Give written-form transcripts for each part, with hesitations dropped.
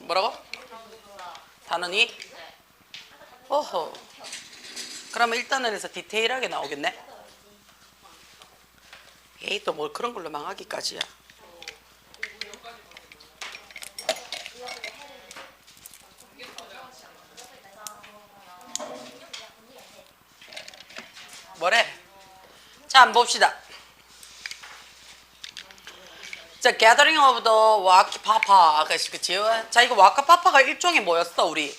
뭐라고? 단원이? 어허. 그러면 1단원에서 디테일하게 나오겠네? 에이, 또 뭘 그런 걸로 망하기까지야. 뭐래? 자, 한번 봅시다. 자, gathering of the waka papa. 그치? 자, 이거 waka papa가 일종의 뭐였어, 우리?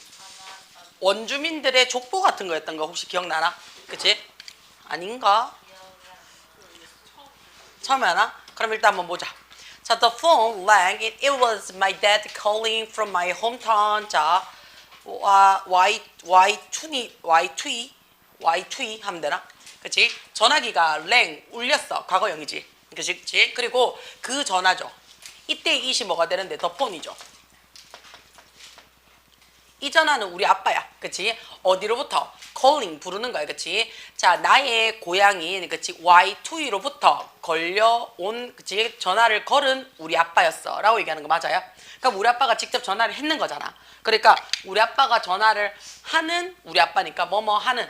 원주민들의 족보 같은 거였던 거 혹시 기억나나? 그치? 아닌가? 처음에 하나? 그럼 일단 한번 보자. 자, the phone rang. It was my dad calling from my hometown. 자, Y2 하면 되나? 그치? 전화기가 랭, 울렸어. 과거형이지. 그치? 그리고 그 전화죠. 이때 이시 뭐가 되는데 the phone이죠. 이 전화는 우리 아빠야. 그치? 어디로부터? calling 부르는 거야. 그치? 자, 나의 고향인 그치? Y2로부터 걸려온 그치? 전화를 걸은 우리 아빠였어. 라고 얘기하는 거 맞아요? 그러니까 우리 아빠가 직접 전화를 했는 거잖아. 그러니까 우리 아빠가 전화를 하는 우리 아빠니까 뭐뭐 하는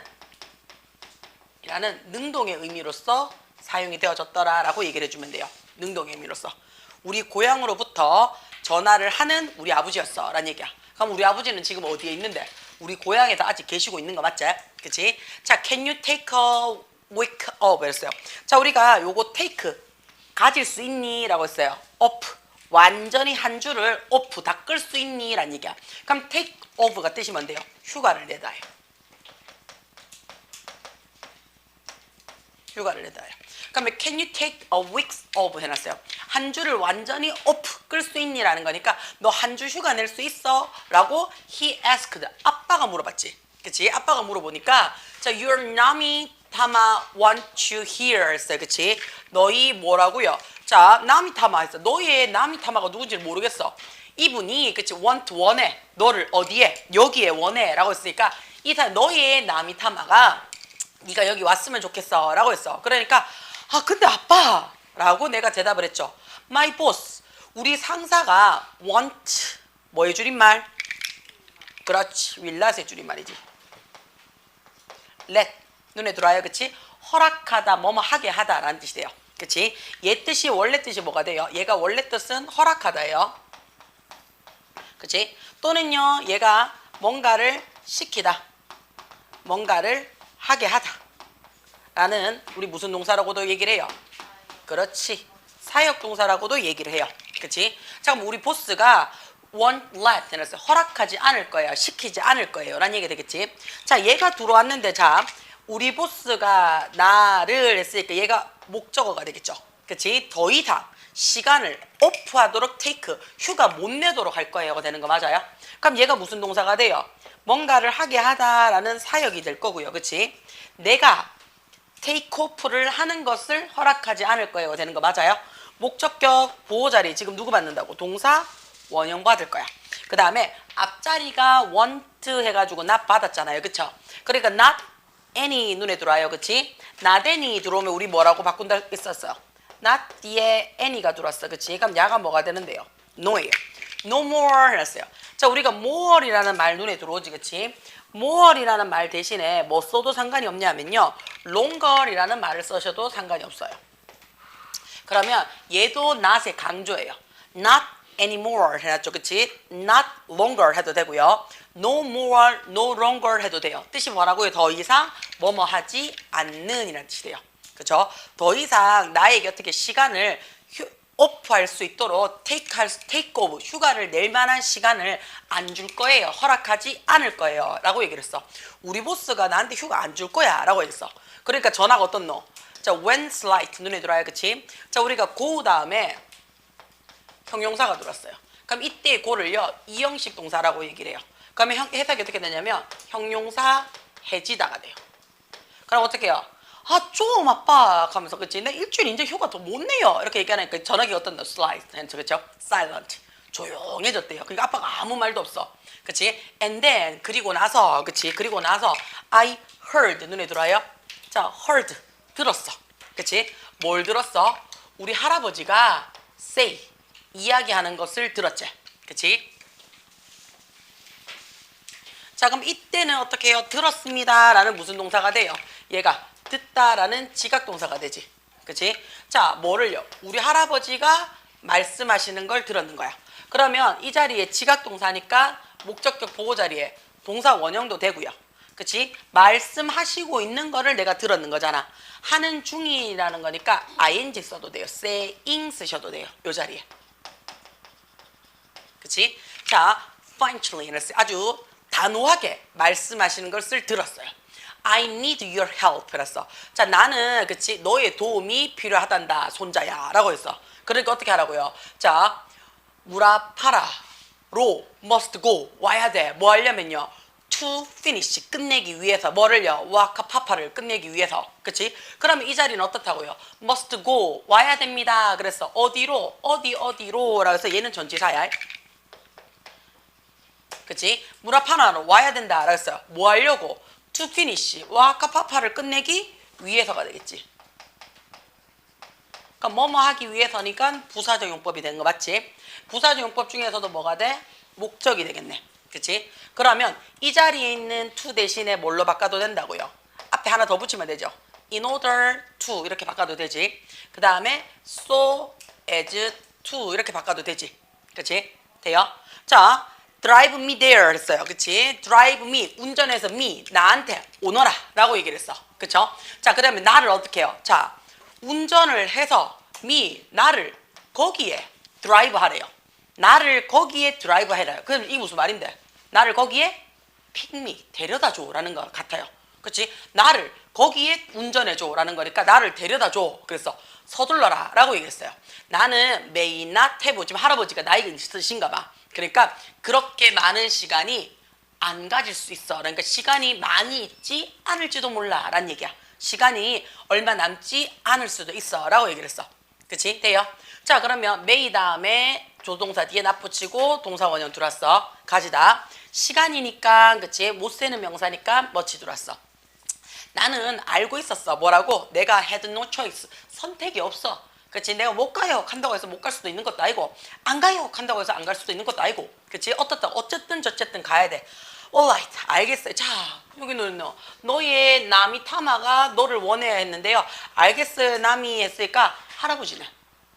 이라는 능동의 의미로서 사용이 되어졌더라 라고 얘기를 해주면 돼요. 능동의 의미로서. 우리 고향으로부터 전화를 하는 우리 아버지였어 라는 얘기야. 그럼 우리 아버지는 지금 어디에 있는데? 우리 고향에서 아직 계시고 있는 거 맞지? 그치? 자, can you take a week off? 이랬어요. 자, 우리가 요거 take, 가질 수 있니? 라고 했어요. off. 완전히 한 주를 off 다 끌 수 있니? 라는 얘기야. 그럼 take off가 뜻이 뭔데요? 휴가를 내다 해요. 휴가를 내다요. 그러면 can you take a week off 해놨어요. 한 주를 완전히 off 끌 수 있니? 라는 거니까 너 한 주 휴가 낼 수 있어? 라고 he asked. 아빠가 물어봤지. 그치? 아빠가 물어보니까 자, your 남이 타마 want you here 했어요. 그치? 너희 뭐라고요? 자, 남이 타마 했어. 너희의 남이 타마가 누군지 모르겠어. 이분이 그치? want 원해. 너를 어디에? 여기에 원해. 라고 했으니까 이 사람 너희의 남이 타마가 네가 여기 왔으면 좋겠어 라고 했어. 그러니까 아 근데 아빠 라고 내가 대답을 했죠. My boss, 우리 상사가 want 뭐의 줄임말? 그렇지, will not의 줄임말이지. let, 눈에 들어와요. 그치? 허락하다, 뭐뭐 하게 하다 라는 뜻이 돼요. 그치? 얘 뜻이 원래 뜻이 뭐가 돼요? 얘가 원래 뜻은 허락하다예요. 그치? 또는요 얘가 뭔가를 시키다, 뭔가를 하게 하다 라는 우리 무슨 동사라고도 얘기를 해요? 그렇지, 사역동사라고도 얘기를 해요. 그치? 자, 그럼 우리 보스가 won't let 해놨어요. 허락하지 않을 거예요. 시키지 않을 거예요 라는 얘기가 되겠지. 자, 얘가 들어왔는데 자, 우리 보스가 나를 했으니까 얘가 목적어가 되겠죠. 그치? 더 이상 시간을 오프하도록 take, 휴가 못 내도록 할 거예요가 되는 거 맞아요? 그럼 얘가 무슨 동사가 돼요? 뭔가를 하게 하다라는 사역이 될 거고요. 그치? 내가 take off를 하는 것을 허락하지 않을 거예요 되는 거 맞아요? 목적격 보호자리 지금 누구 받는다고? 동사 원형 받을 거야. 그 다음에 앞자리가 want 해가지고 not 받았잖아요. 그쵸? 그러니까 not any 눈에 들어와요. 그치? not any 들어오면 우리 뭐라고 바꾼다 했었어요? not 뒤에 any가 들어왔어. 그치? 그럼 야가 뭐가 되는데요? no예요. no more 했어요. 자, 우리가 more이라는 말 눈에 들어오지. 그치? more이라는 말 대신에 뭐 써도 상관이 없냐면요, longer이라는 말을 쓰셔도 상관이 없어요. 그러면 얘도 not의 강조예요. not anymore 해놨죠. 그치? not longer 해도 되고요. no more, no longer 해도 돼요. 뜻이 뭐라고요? 더 이상 뭐뭐 하지 않는 이라는 뜻이 돼요. 그쵸? 더 이상 나에게 어떻게 시간을 오프할 수 있도록 take off, 휴가를 낼 만한 시간을 안 줄 거예요. 허락하지 않을 거예요 라고 얘기를 했어. 우리 보스가 나한테 휴가 안 줄 거야 라고 했어. 그러니까 전화가 어떤 너? 자, when slight 눈에 들어와요. 그치? 자, 우리가 go 다음에 형용사가 들어왔어요. 그럼 이때 go를요 이형식 동사라고 얘기를 해요. 그러면 해석이 어떻게 되냐면 형용사 해지다가 돼요. 그럼 어떻게 해요? 아, 좀 아빠 하면서 그치? 내 일주일 이제 휴가 더 못 내요 이렇게 얘기하니까 전화기 어떤 너? slight, 그쵸? silent, 조용해졌대요. 그러니까 아빠가 아무 말도 없어. 그치? and then 그리고 나서 그치? 그리고 나서 I heard 눈에 들어와요? 자, heard 들었어. 그치? 뭘 들었어? 우리 할아버지가 say 이야기하는 것을 들었지. 그치? 자, 그럼 이때는 어떻게 해요? 들었습니다 라는 무슨 동사가 돼요? 얘가 듣다라는 지각동사가 되지. 그치? 자, 뭐를요? 우리 할아버지가 말씀하시는 걸 들었는 거야. 그러면 이 자리에 지각동사니까 목적격 보고 자리에 동사 원형도 되고요. 그치? 말씀하시고 있는 거를 내가 들었는 거잖아. 하는 중이라는 거니까 ing 써도 돼요. saying 쓰셔도 돼요. 요 자리에. 그치? 자, functionally 아주 단호하게 말씀하시는 것을 들었어요. I need your help 그랬어. 자, 나는 그치 너의 도움이 필요하단다 손자야 라고 했어. 그러니까 어떻게 하라고요? 자, 무라파라로 must go 와야 돼. 뭐 하려면요? to finish 끝내기 위해서 뭐를요? 와카파파를 끝내기 위해서. 그치? 그러면 이 자리는 어떻다고요? must go 와야 됩니다. 그래서 어디로? 어디로 라고 해서 얘는 전치사야. 그치? 무라파나로 와야 된다 라고 했어요. 뭐 하려고? to finish 와카파파를 끝내기 위해서가 되겠지. 그러니까 뭐뭐 하기 위해서니까 부사적 용법이 되는 거 맞지? 부사적 용법 중에서도 뭐가 돼? 목적이 되겠네. 그치? 그러면 이 자리에 있는 to 대신에 뭘로 바꿔도 된다고요? 앞에 하나 더 붙이면 되죠. in order to 이렇게 바꿔도 되지. 그 다음에 so as to 이렇게 바꿔도 되지. 그치? 돼요? 자, drive me there 했어요. 그치? drive me 운전해서 me 나한테 오너라 라고 얘기를 했어. 그쵸? 자, 그 다음에 나를 어떻게 해요? 자, 운전을 해서 me 나를 거기에 드라이브 하래요. 나를 거기에 드라이브 해라요. 그럼 이게 무슨 말인데? 나를 거기에 pick me 데려다 줘라는 것 같아요. 그렇지? 나를 거기에 운전해 줘라는 거니까 나를 데려다 줘. 그래서 서둘러라 라고 얘기했어요. 나는 may not have 지금 할아버지가 나이가 있으신가 봐. 그러니까 그렇게 많은 시간이 안 가질 수 있어. 그러니까 시간이 많이 있지 않을지도 몰라 라는 얘기야. 시간이 얼마 남지 않을 수도 있어 라고 얘기를 했어. 그치? 돼요? 자, 그러면 may 다음에 조동사 뒤에 나 붙이고 동사 원형 들어왔어. 가지다. 시간이니까 그치? 못 세는 명사니까 멋지 들어왔어. 나는 알고 있었어. 뭐라고? 내가 had no choice. 선택이 없어. 그치? 내가 못 가요 한다고 해서 못 갈 수도 있는 것도 아니고 안 가요 한다고 해서 안 갈 수도 있는 것도 아니고 그치? 어쨌든 저쨌든 가야 돼. alright 알겠어요. 자, 여기는 너의 남이 타마가 너를 원해야 했는데요. 알겠어요 남이 했으니까 할아버지는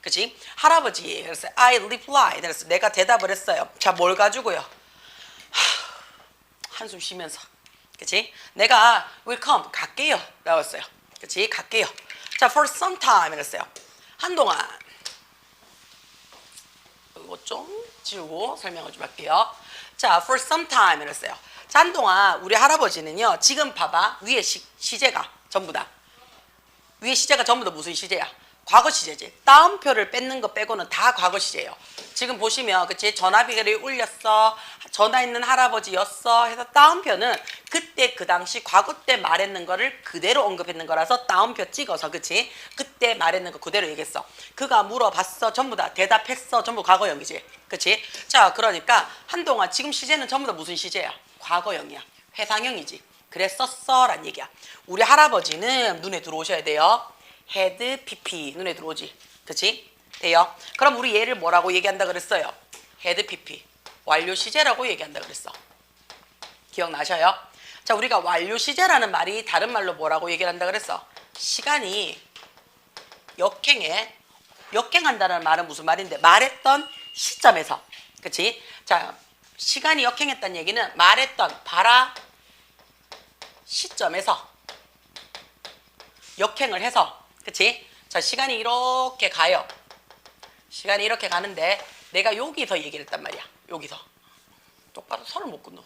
그치? 할아버지 그래서 I replied 그래서 내가 대답을 했어요. 자, 뭘 가지고요? 한숨 쉬면서 그치? 내가 will come 갈게요 라고 했어요. 그치? 갈게요. 자, for some time 그랬어요. 한동안 이거 좀 지우고 설명을 좀 할게요. 자, for some time 이랬어요. 자, 한동안 우리 할아버지는요. 지금 봐봐. 위에 시제가 전부 다. 위에 시제가 전부 다 무슨 시제야? 과거 시제지. 따옴표를 뺏는 거 빼고는 다 과거 시제예요. 지금 보시면 그치? 전화비를 울렸어. 전화 있는 할아버지였어. 해서 따옴표는 그때 그 당시 과거 때 말했는 거를 그대로 언급했는 거라서 따옴표 찍어서 그치? 그때 말했는 거 그대로 얘기했어. 그가 물어봤어. 전부 다 대답했어. 전부 과거형이지. 그치? 자, 그러니까 한동안 지금 시제는 전부 다 무슨 시제야? 과거형이야. 회상형이지. 그랬었어 라는 얘기야. 우리 할아버지는 눈에 들어오셔야 돼요. had pp 눈에 들어오지. 그치? 돼요? 그럼 우리 얘를 뭐라고 얘기한다 그랬어요? had pp 완료 시제라고 얘기한다 그랬어. 기억나셔요? 자, 우리가 완료 시제라는 말이 다른 말로 뭐라고 얘기를 한다 그랬어? 시간이 역행한다는 말은 무슨 말인데? 말했던 시점에서. 그치? 자, 시간이 역행했다는 얘기는 말했던 시점에서 역행을 해서 그치? 자, 시간이 이렇게 가요. 시간이 이렇게 가는데 내가 여기서 얘기를 했단 말이야. 여기서. 똑바로 선을 못 끊어.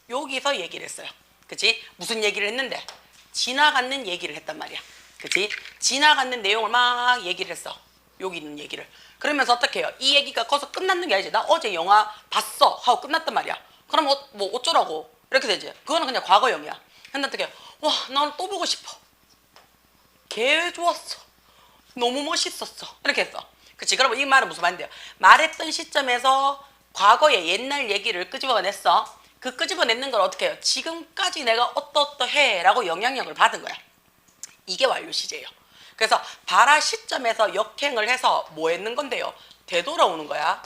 여기서 얘기를 했어요. 그치? 무슨 얘기를 했는데? 지나가는 얘기를 했단 말이야. 그치? 지나가는 내용을 막 얘기를 했어. 여기 있는 얘기를. 그러면서 어떻게 해요? 이 얘기가 거기서 끝났는 게 아니지. 나 어제 영화 봤어 하고 끝났단 말이야. 그럼 뭐 어쩌라고 이렇게 되지. 그거는 그냥 과거형이야. 근데 어떻게 와, 나는 또 보고 싶어. 개 좋았어. 너무 멋있었어. 이렇게 했어. 그치? 그러면 이 말은 무슨 말인데요? 말했던 시점에서 과거의 옛날 얘기를 끄집어냈어. 그 끄집어내는 걸 어떻게 해요? 지금까지 내가 어떠해 라고 영향력을 받은 거야. 이게 완료 시제예요. 그래서 발화 시점에서 역행을 해서 뭐 했는 건데요? 되돌아오는 거야.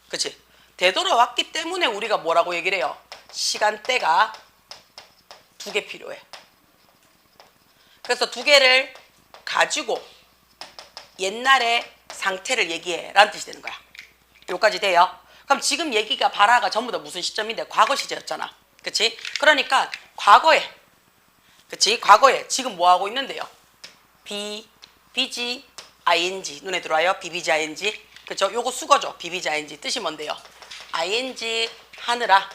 그치? 되돌아왔기 때문에 우리가 뭐라고 얘기를 해요? 시간대가 2개 필요해. 그래서 2개를 가지고 옛날의 상태를 얘기해 라는 뜻이 되는 거야. 여기까지 돼요? 그럼 지금 얘기가 바라가 전부 다 무슨 시점인데 과거 시제였잖아. 그치? 그러니까 과거에, 그치? 과거에 지금 뭐 하고 있는데요? be, BG, ing 눈에 들어와요? BBG, ing. 그쵸? 요거 수거죠. BBG, ing 뜻이 뭔데요? ing 하느라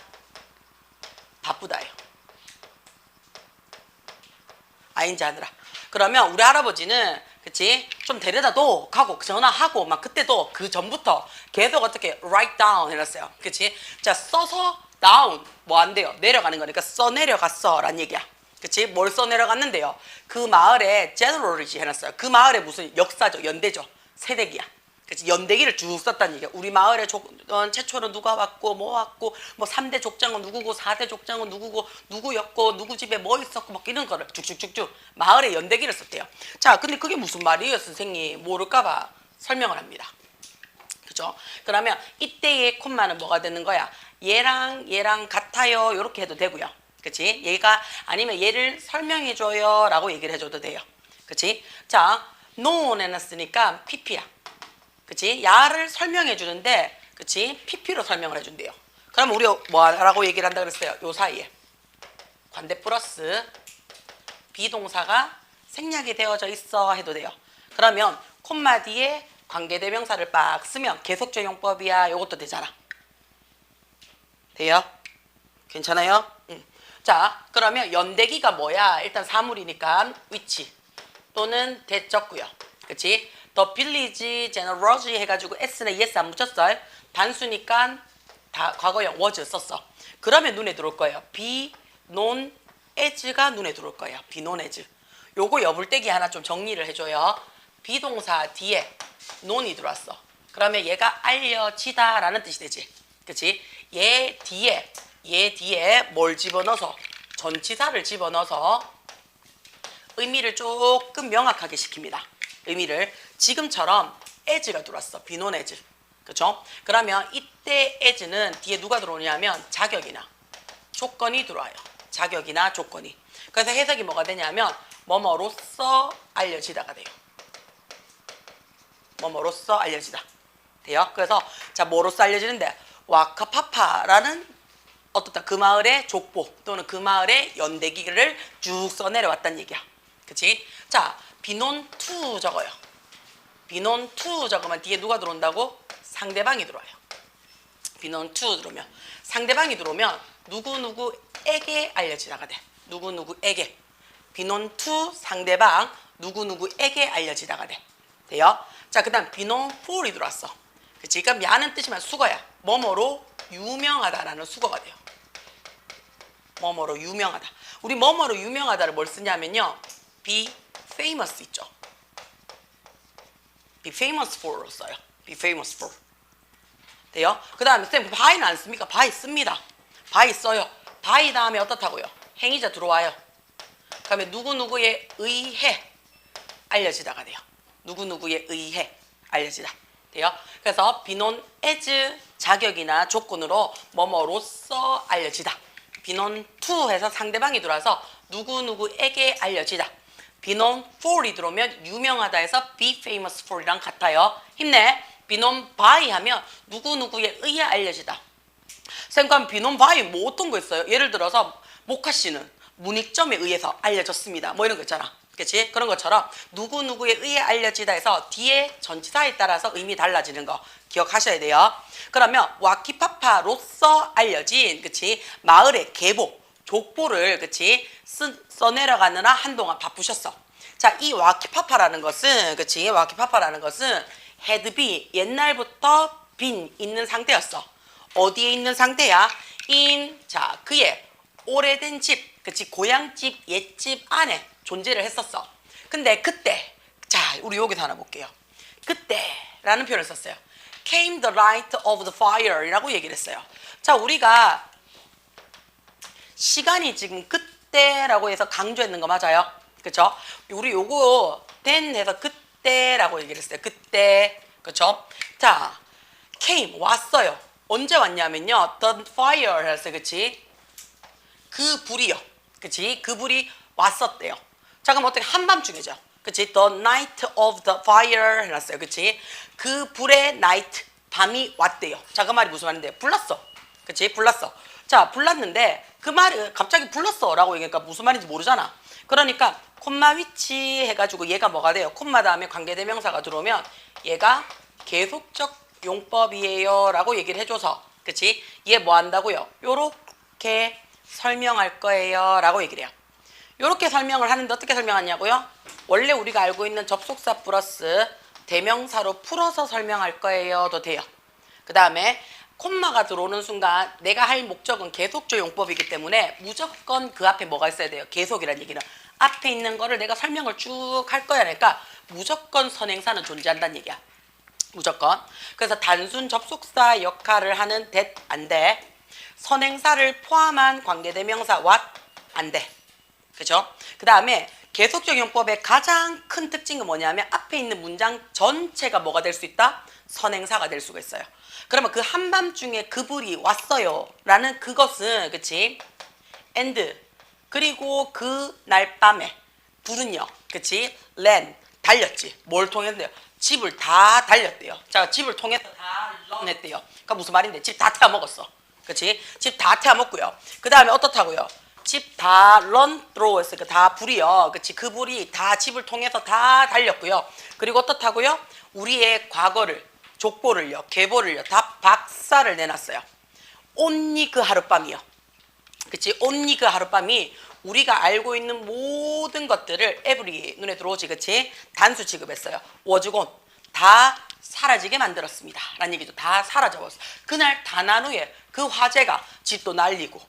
바쁘다요. ing 하느라. 그러면 우리 할아버지는 그치? 좀 데려다 도 가고 전화하고 막 그때도 그 전부터 계속 어떻게 write down 해놨어요. 그치? 자, 써서 down 뭐 안 돼요? 내려가는 거니까 써 내려갔어 라는 얘기야. 그치? 뭘 써 내려갔는데요? 그 마을에 genealogy 해놨어요. 그 마을에 무슨 역사죠? 연대죠? 세대기야. 그치? 연대기를 쭉 썼다는 얘기야. 우리 마을에 최초로 누가 왔고 뭐 왔고 뭐 3대 족장은 누구고 4대 족장은 누구고 누구였고 누구 집에 뭐 있었고 막 이런 거를 쭉쭉쭉쭉 마을에 연대기를 썼대요. 자, 근데 그게 무슨 말이에요? 선생님 모를까봐 설명을 합니다. 그죠? 그러면 이때의 콤마는 뭐가 되는 거야? 얘랑 같아요 이렇게 해도 되고요. 그치? 얘가 아니면 얘를 설명해줘요 라고 얘기를 해줘도 돼요. 그치? 자, known 해놨으니까 pp야. 그치? 야를 설명해 주는데, 그치? pp로 설명을 해준대요. 그럼 우리 뭐라고 얘기를 한다 그랬어요? 요 사이에 관대 플러스 비동사가 생략이 되어져 있어 해도 돼요. 그러면 콤마 뒤에 관계대명사를 빡 쓰면 계속적용법이야. 요것도 되잖아. 돼요? 괜찮아요? 응. 자, 그러면 연대기가 뭐야? 일단 사물이니까 위치 또는 대적구요. 그치? 더 빌리지, 제너러지 해가지고 s나 yes 안 붙였어요. 단수니까 다 과거형 was 썼어. 그러면 눈에 들어올 거예요. be known as가 눈에 들어올 거예요. be known as. 요거 여불떼기 하나 좀 정리를 해줘요. 비동사 뒤에 known이 들어왔어. 그러면 얘가 알려지다 라는 뜻이 되지. 그치? 얘 뒤에 뭘 집어넣어서 전치사를 집어넣어서 의미를 조금 명확하게 시킵니다. 의미를 지금처럼 as가 들어왔어. be known as. 그쵸? 그러면 이때 as는 뒤에 누가 들어오냐면 자격이나 조건이 들어와요. 자격이나 조건이. 그래서 해석이 뭐가 되냐면 뭐뭐로써 알려지다가 돼요. 뭐뭐로써 알려지다. 돼요? 그래서 자 뭐로써 알려지는데 와카파파라는 어떻다 그 마을의 족보 또는 그 마을의 연대기를 쭉 써내려왔다는 얘기야. 그치? 자 비논 투 적어요. 비논 투 적으면 뒤에 누가 들어온다고? 상대방이 들어와요. 비논 투 들어오면 상대방이 들어오면 누구누구에게 알려지다가 돼. 누구누구에게. 비논 투 상대방 누구누구에게 알려지다가 돼. 돼요? 자, 그 다음 비논 for이 들어왔어. 그치? 그럼 야는 뜻이면 수거야. 뭐뭐로 유명하다라는 수거가 돼요. 뭐뭐로 유명하다. 우리 뭐뭐로 유명하다를 뭘 쓰냐면요. be famous 있죠. be famous for로 써요. be famous for. 돼요? 그 다음에 쌤 by는 안 씁니까? by 씁니다. by 써요. by 다음에 어떻다고요? 행위자 들어와요. 그러면 누구누구에 의해 알려지다가 돼요. 누구누구에 의해 알려지다. 돼요? 그래서 be known as 자격이나 조건으로 뭐뭐로써 알려지다. be known to 해서 상대방이 들어와서 누구누구에게 알려지다. be known for이 들어오면 유명하다 해서 be famous for이랑 같아요. 힘내. be known by 하면 누구누구에 의해 알려지다. 쌤과 be known by 뭐 어떤 거 있어요? 예를 들어서 모카 씨는 문익점에 의해서 알려졌습니다. 뭐 이런 거 있잖아. 그치? 그런 것처럼 누구누구에 의해 알려지다 해서 뒤에 전치사에 따라서 의미 달라지는 거 기억하셔야 돼요. 그러면 와키파파로서 알려진 그치? 마을의 계보, 족보를 그치? 써내려가느라 한동안 바쁘셨어. 자, 이 와키파파라는 것은 그치? 와키파파라는 것은 had been 옛날부터 been 있는 상태였어. 어디에 있는 상태야? in 자 그의 오래된 집, 그치? 고향집, 옛집 안에 존재를 했었어. 근데 그때, 자, 우리 여기서 하나 볼게요. 그때라는 표현을 썼어요. Came the light of the fire 이라고 얘기를 했어요. 자, 우리가 시간이 지금 그때라고 해서 강조했는 거 맞아요? 그쵸? 우리 요거 then 해서 그때라고 얘기를 했어요. 그때, 그쵸? 자, came, 왔어요. 언제 왔냐면요. The fire 했어요. 그치? 그 불이요. 그치? 그 불이 왔었대요. 자, 그럼 어떻게 한밤중이죠. 그치? The night of the fire 해놨어요. 그치? 그 불의 night, 밤이 왔대요. 자, 그 말이 무슨 말인데? 불났어. 그치? 불났어. 자, 불났는데 그 말이 갑자기 불났어 라고 얘기하니까 무슨 말인지 모르잖아. 그러니까 콤마 위치 해가지고 얘가 뭐가 돼요? 콤마 다음에 관계대명사가 들어오면 얘가 계속적 용법이에요 라고 얘기를 해줘서 그치? 얘 뭐 한다고요? 요렇게 설명할 거예요 라고 얘기를 해요. 요렇게 설명을 하는데 어떻게 설명하냐고요? 원래 우리가 알고 있는 접속사 플러스 대명사로 풀어서 설명할 거예요도 돼요. 그 다음에 콤마가 들어오는 순간 내가 할 목적은 계속적 용법이기 때문에 무조건 그 앞에 뭐가 있어야 돼요? 계속이라는 얘기는 앞에 있는 거를 내가 설명을 쭉 할 거야. 그러니까 무조건 선행사는 존재한다는 얘기야. 무조건. 그래서 단순 접속사 역할을 하는 that 안 돼. 선행사를 포함한 관계대명사 what 안 돼. 그죠? 그 다음에 계속적 용법의 가장 큰 특징은 뭐냐면 앞에 있는 문장 전체가 뭐가 될 수 있다? 선행사가 될 수가 있어요. 그러면 그 한밤중에 그 불이 왔어요 라는 그것은 그치? and 그리고 그 날 밤에 불은요 그치? ran 달렸지. 뭘 통해서요? 집을 다 달렸대요. 자, 집을 통해서 다 런했대요. 그러니까 무슨 말인데? 집 다 태워 먹었어. 그치? 집 다 태워 먹고요. 그 다음에 어떻다고요? 집 다 run through 했으니까 다 불이요. 그치? 그 불이 다 집을 통해서 다 달렸고요. 그리고 어떻다고요? 우리의 과거를, 족보를요, 계보를요, 다 박살을 내놨어요. 온리 그 하룻밤이요. 그치? 온리 그 하룻밤이 우리가 알고 있는 모든 것들을 every 눈에 들어오지. 그치? 단수 취급했어요. 워즈곤 다 사라지게 만들었습니다 라는 얘기죠. 다 사라져버렸어. 그날 단한 후에 그 화재가 집도 날리고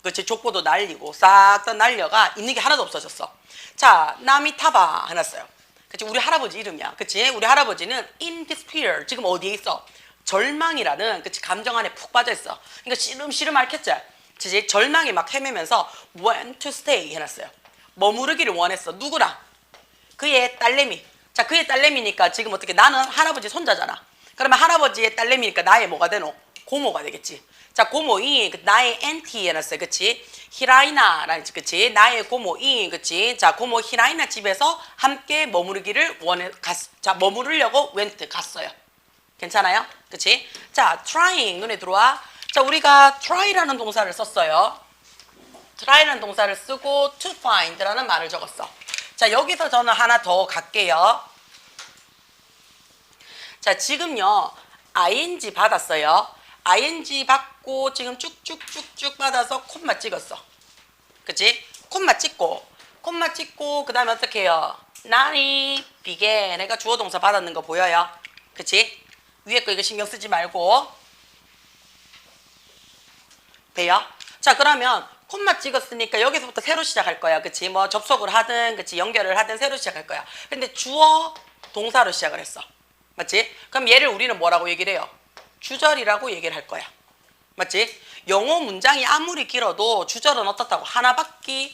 그치? 족보도 날리고 싹 다 날려가 있는 게 하나도 없어졌어. 자, 나미타바 해놨어요. 그치? 우리 할아버지 이름이야. 그치? 우리 할아버지는 in despair 지금 어디에 있어? 절망이라는 그치? 감정 안에 푹 빠져있어. 그러니까 시름시름 앓겠지? 그치? 절망이 막 헤매면서 want to stay 해놨어요. 머무르기를 원했어. 누구랑? 그의 딸내미. 자, 그의 딸내미니까 지금 어떻게 나는 할아버지 손자잖아. 그러면 할아버지의 딸내미니까 나의 뭐가 되노? 고모가 되겠지. 자, 고모이 나의 앤티 해놨어요. 그치? 히라이나라는 그치? 나의 고모이 그치? 자, 고모 히라이나 집에서 함께 머무르기를 자, 머무르려고 went 갔어요. 괜찮아요? 그치? 자, trying 눈에 들어와. 자, 우리가 try라는 동사를 썼어요. try라는 동사를 쓰고 to find라는 말을 적었어. 자, 여기서 저는 하나 더 갈게요. 자, 지금요 ing 받았어요. ing 받고 지금 쭉쭉쭉쭉 받아서 콤마 찍었어. 그치? 콤마 찍고 그 다음에 어떻게 해요? 나니 began 내가 주어 동사 받았는 거 보여요? 그치? 위에 거 이거 신경 쓰지 말고 돼요? 자, 그러면 콤마 찍었으니까 여기서부터 새로 시작할 거야. 그치? 뭐 접속을 하든 그치? 연결을 하든 새로 시작할 거야. 근데 주어 동사로 시작을 했어. 맞지? 그럼 얘를 우리는 뭐라고 얘기를 해요? 주절이라고 얘기를 할 거야. 맞지? 영어 문장이 아무리 길어도 주절은 어떻다고? 하나밖에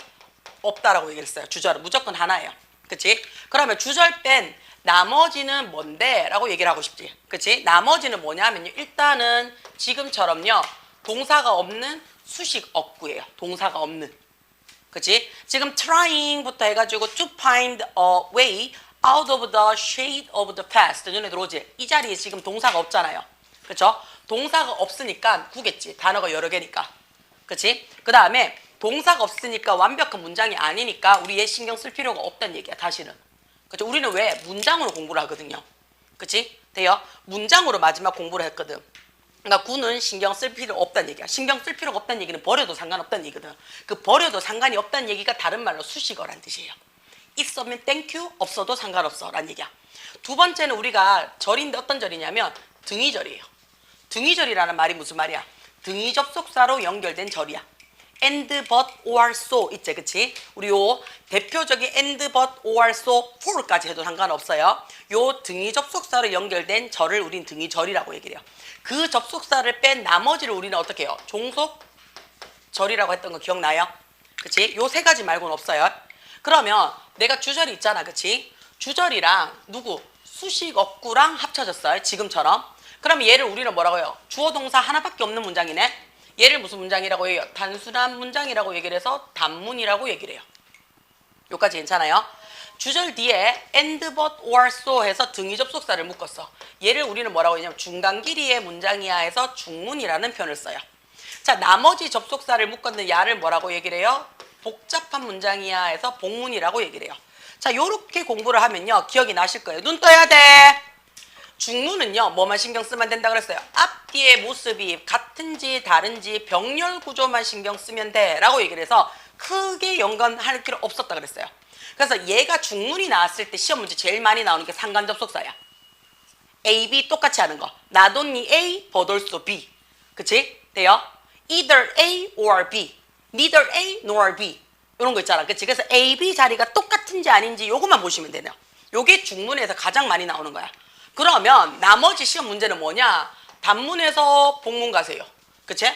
없다라고 얘기를 했어요. 주절은 무조건 하나예요. 그치? 그러면 주절 뺀 나머지는 뭔데? 라고 얘기를 하고 싶지. 그치? 나머지는 뭐냐면요. 일단은 지금처럼요. 동사가 없는 수식 어구예요. 동사가 없는. 그치? 지금 trying부터 해가지고 to find a way out of the shade of the past. 눈에 들어오지? 이 자리에 지금 동사가 없잖아요. 그쵸? 동사가 없으니까 구겠지. 단어가 여러 개니까. 그치? 그 다음에 동사가 없으니까 완벽한 문장이 아니니까 우리 얘 신경 쓸 필요가 없다는 얘기야. 다시는. 그쵸? 우리는 왜? 문장으로 공부를 하거든요. 그치? 돼요? 문장으로 마지막 공부를 했거든. 그러니까 구는 신경 쓸 필요 없다는 얘기야. 신경 쓸 필요가 없다는 얘기는 버려도 상관없다는 얘기거든. 그 버려도 상관이 없다는 얘기가 다른 말로 수식어란 뜻이에요. 있으면 땡큐, 없어도 상관없어 라는 얘기야. 두 번째는 우리가 절인데 어떤 절이냐면 등위절이에요. 등위절이라는 말이 무슨 말이야? 등위 접속사로 연결된 절이야. and, but, or, so 있지, 그치? 우리 요 대표적인 and, but, or, so, for까지 해도 상관없어요. 요 등위 접속사로 연결된 절을 우린 등위절이라고 얘기를 해요. 그 접속사를 뺀 나머지를 우리는 어떻게 해요? 종속절이라고 했던 거 기억나요? 그치? 요 세 가지 말고는 없어요. 그러면 내가 주절이 있잖아, 그치? 주절이랑 누구? 수식 어구랑 합쳐졌어요, 지금처럼. 그럼 얘를 우리는 뭐라고 해요? 주어 동사 하나밖에 없는 문장이네. 얘를 무슨 문장이라고 해요? 단순한 문장이라고 얘기를 해서 단문이라고 얘기를 해요. 여기까지 괜찮아요? 주절 뒤에 and, but, or, so 해서 등위 접속사를 묶었어. 얘를 우리는 뭐라고 하냐면 중간 길이의 문장이야 해서 중문이라는 표현을 써요. 자, 나머지 접속사를 묶었는 야를 뭐라고 얘기를 해요? 복잡한 문장이야 해서 복문이라고 얘기를 해요. 자, 요렇게 공부를 하면요 기억이 나실 거예요. 눈 떠야 돼. 중문은요 뭐만 신경 쓰면 된다 그랬어요? 앞뒤의 모습이 같은지 다른지 병렬 구조만 신경 쓰면 돼 라고 얘기를 해서 크게 연관할 필요 없었다 그랬어요. 그래서 얘가 중문이 나왔을 때 시험 문제 제일 많이 나오는 게 상관 접속사야. A, B 똑같이 하는 거. Not only A, but also B. 그치? 돼요? Either A or B. Neither A nor B. 이런 거 있잖아. 그치? 그래서 A, B 자리가 똑같은지 아닌지 요것만 보시면 되네요. 요게 중문에서 가장 많이 나오는 거야. 그러면 나머지 시험 문제는 뭐냐? 단문에서 복문 가세요. 그치?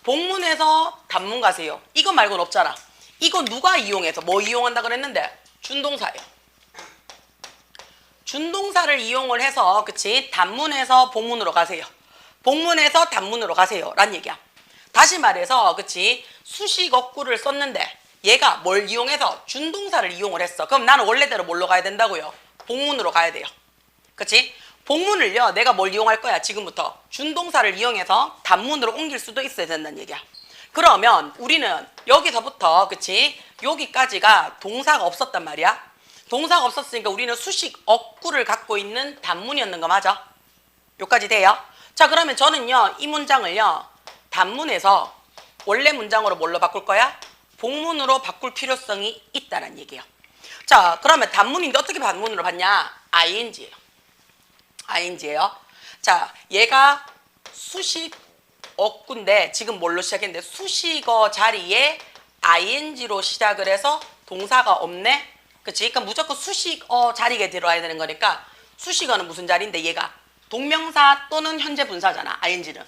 복문에서 단문 가세요. 이거 말고는 없잖아. 이거 누가 이용해서 뭐 이용한다 그랬는데? 준동사예요. 준동사를 이용을 해서 그치? 단문에서 복문으로 가세요. 복문에서 단문으로 가세요. 란 얘기야. 다시 말해서 그치? 수식 어구를 썼는데 얘가 뭘 이용해서? 준동사를 이용을 했어. 그럼 나는 원래대로 뭘로 가야 된다고요? 복문으로 가야 돼요. 그치? 복문을요 내가 뭘 이용할 거야? 지금부터 준동사를 이용해서 단문으로 옮길 수도 있어야 된다는 얘기야. 그러면 우리는 여기서부터 그치? 여기까지가 동사가 없었단 말이야. 동사가 없었으니까 우리는 수식 어구를 갖고 있는 단문이었는 거 맞아? 여기까지 돼요? 자, 그러면 저는요 이 문장을요 단문에서 원래 문장으로 뭘로 바꿀 거야? 복문으로 바꿀 필요성이 있다는 얘기예요. 자, 그러면 단문인데 어떻게 단문으로 받냐? ing예요. ing예요. 자, 얘가 수식 어구인데 지금 뭘로 시작했는데 수식어 자리에 ing로 시작을 해서 동사가 없네. 그치? 그러니까 무조건 수식어 자리에 들어와야 되는 거니까 수식어는 무슨 자리인데 얘가 동명사 또는 현재 분사잖아. ing는.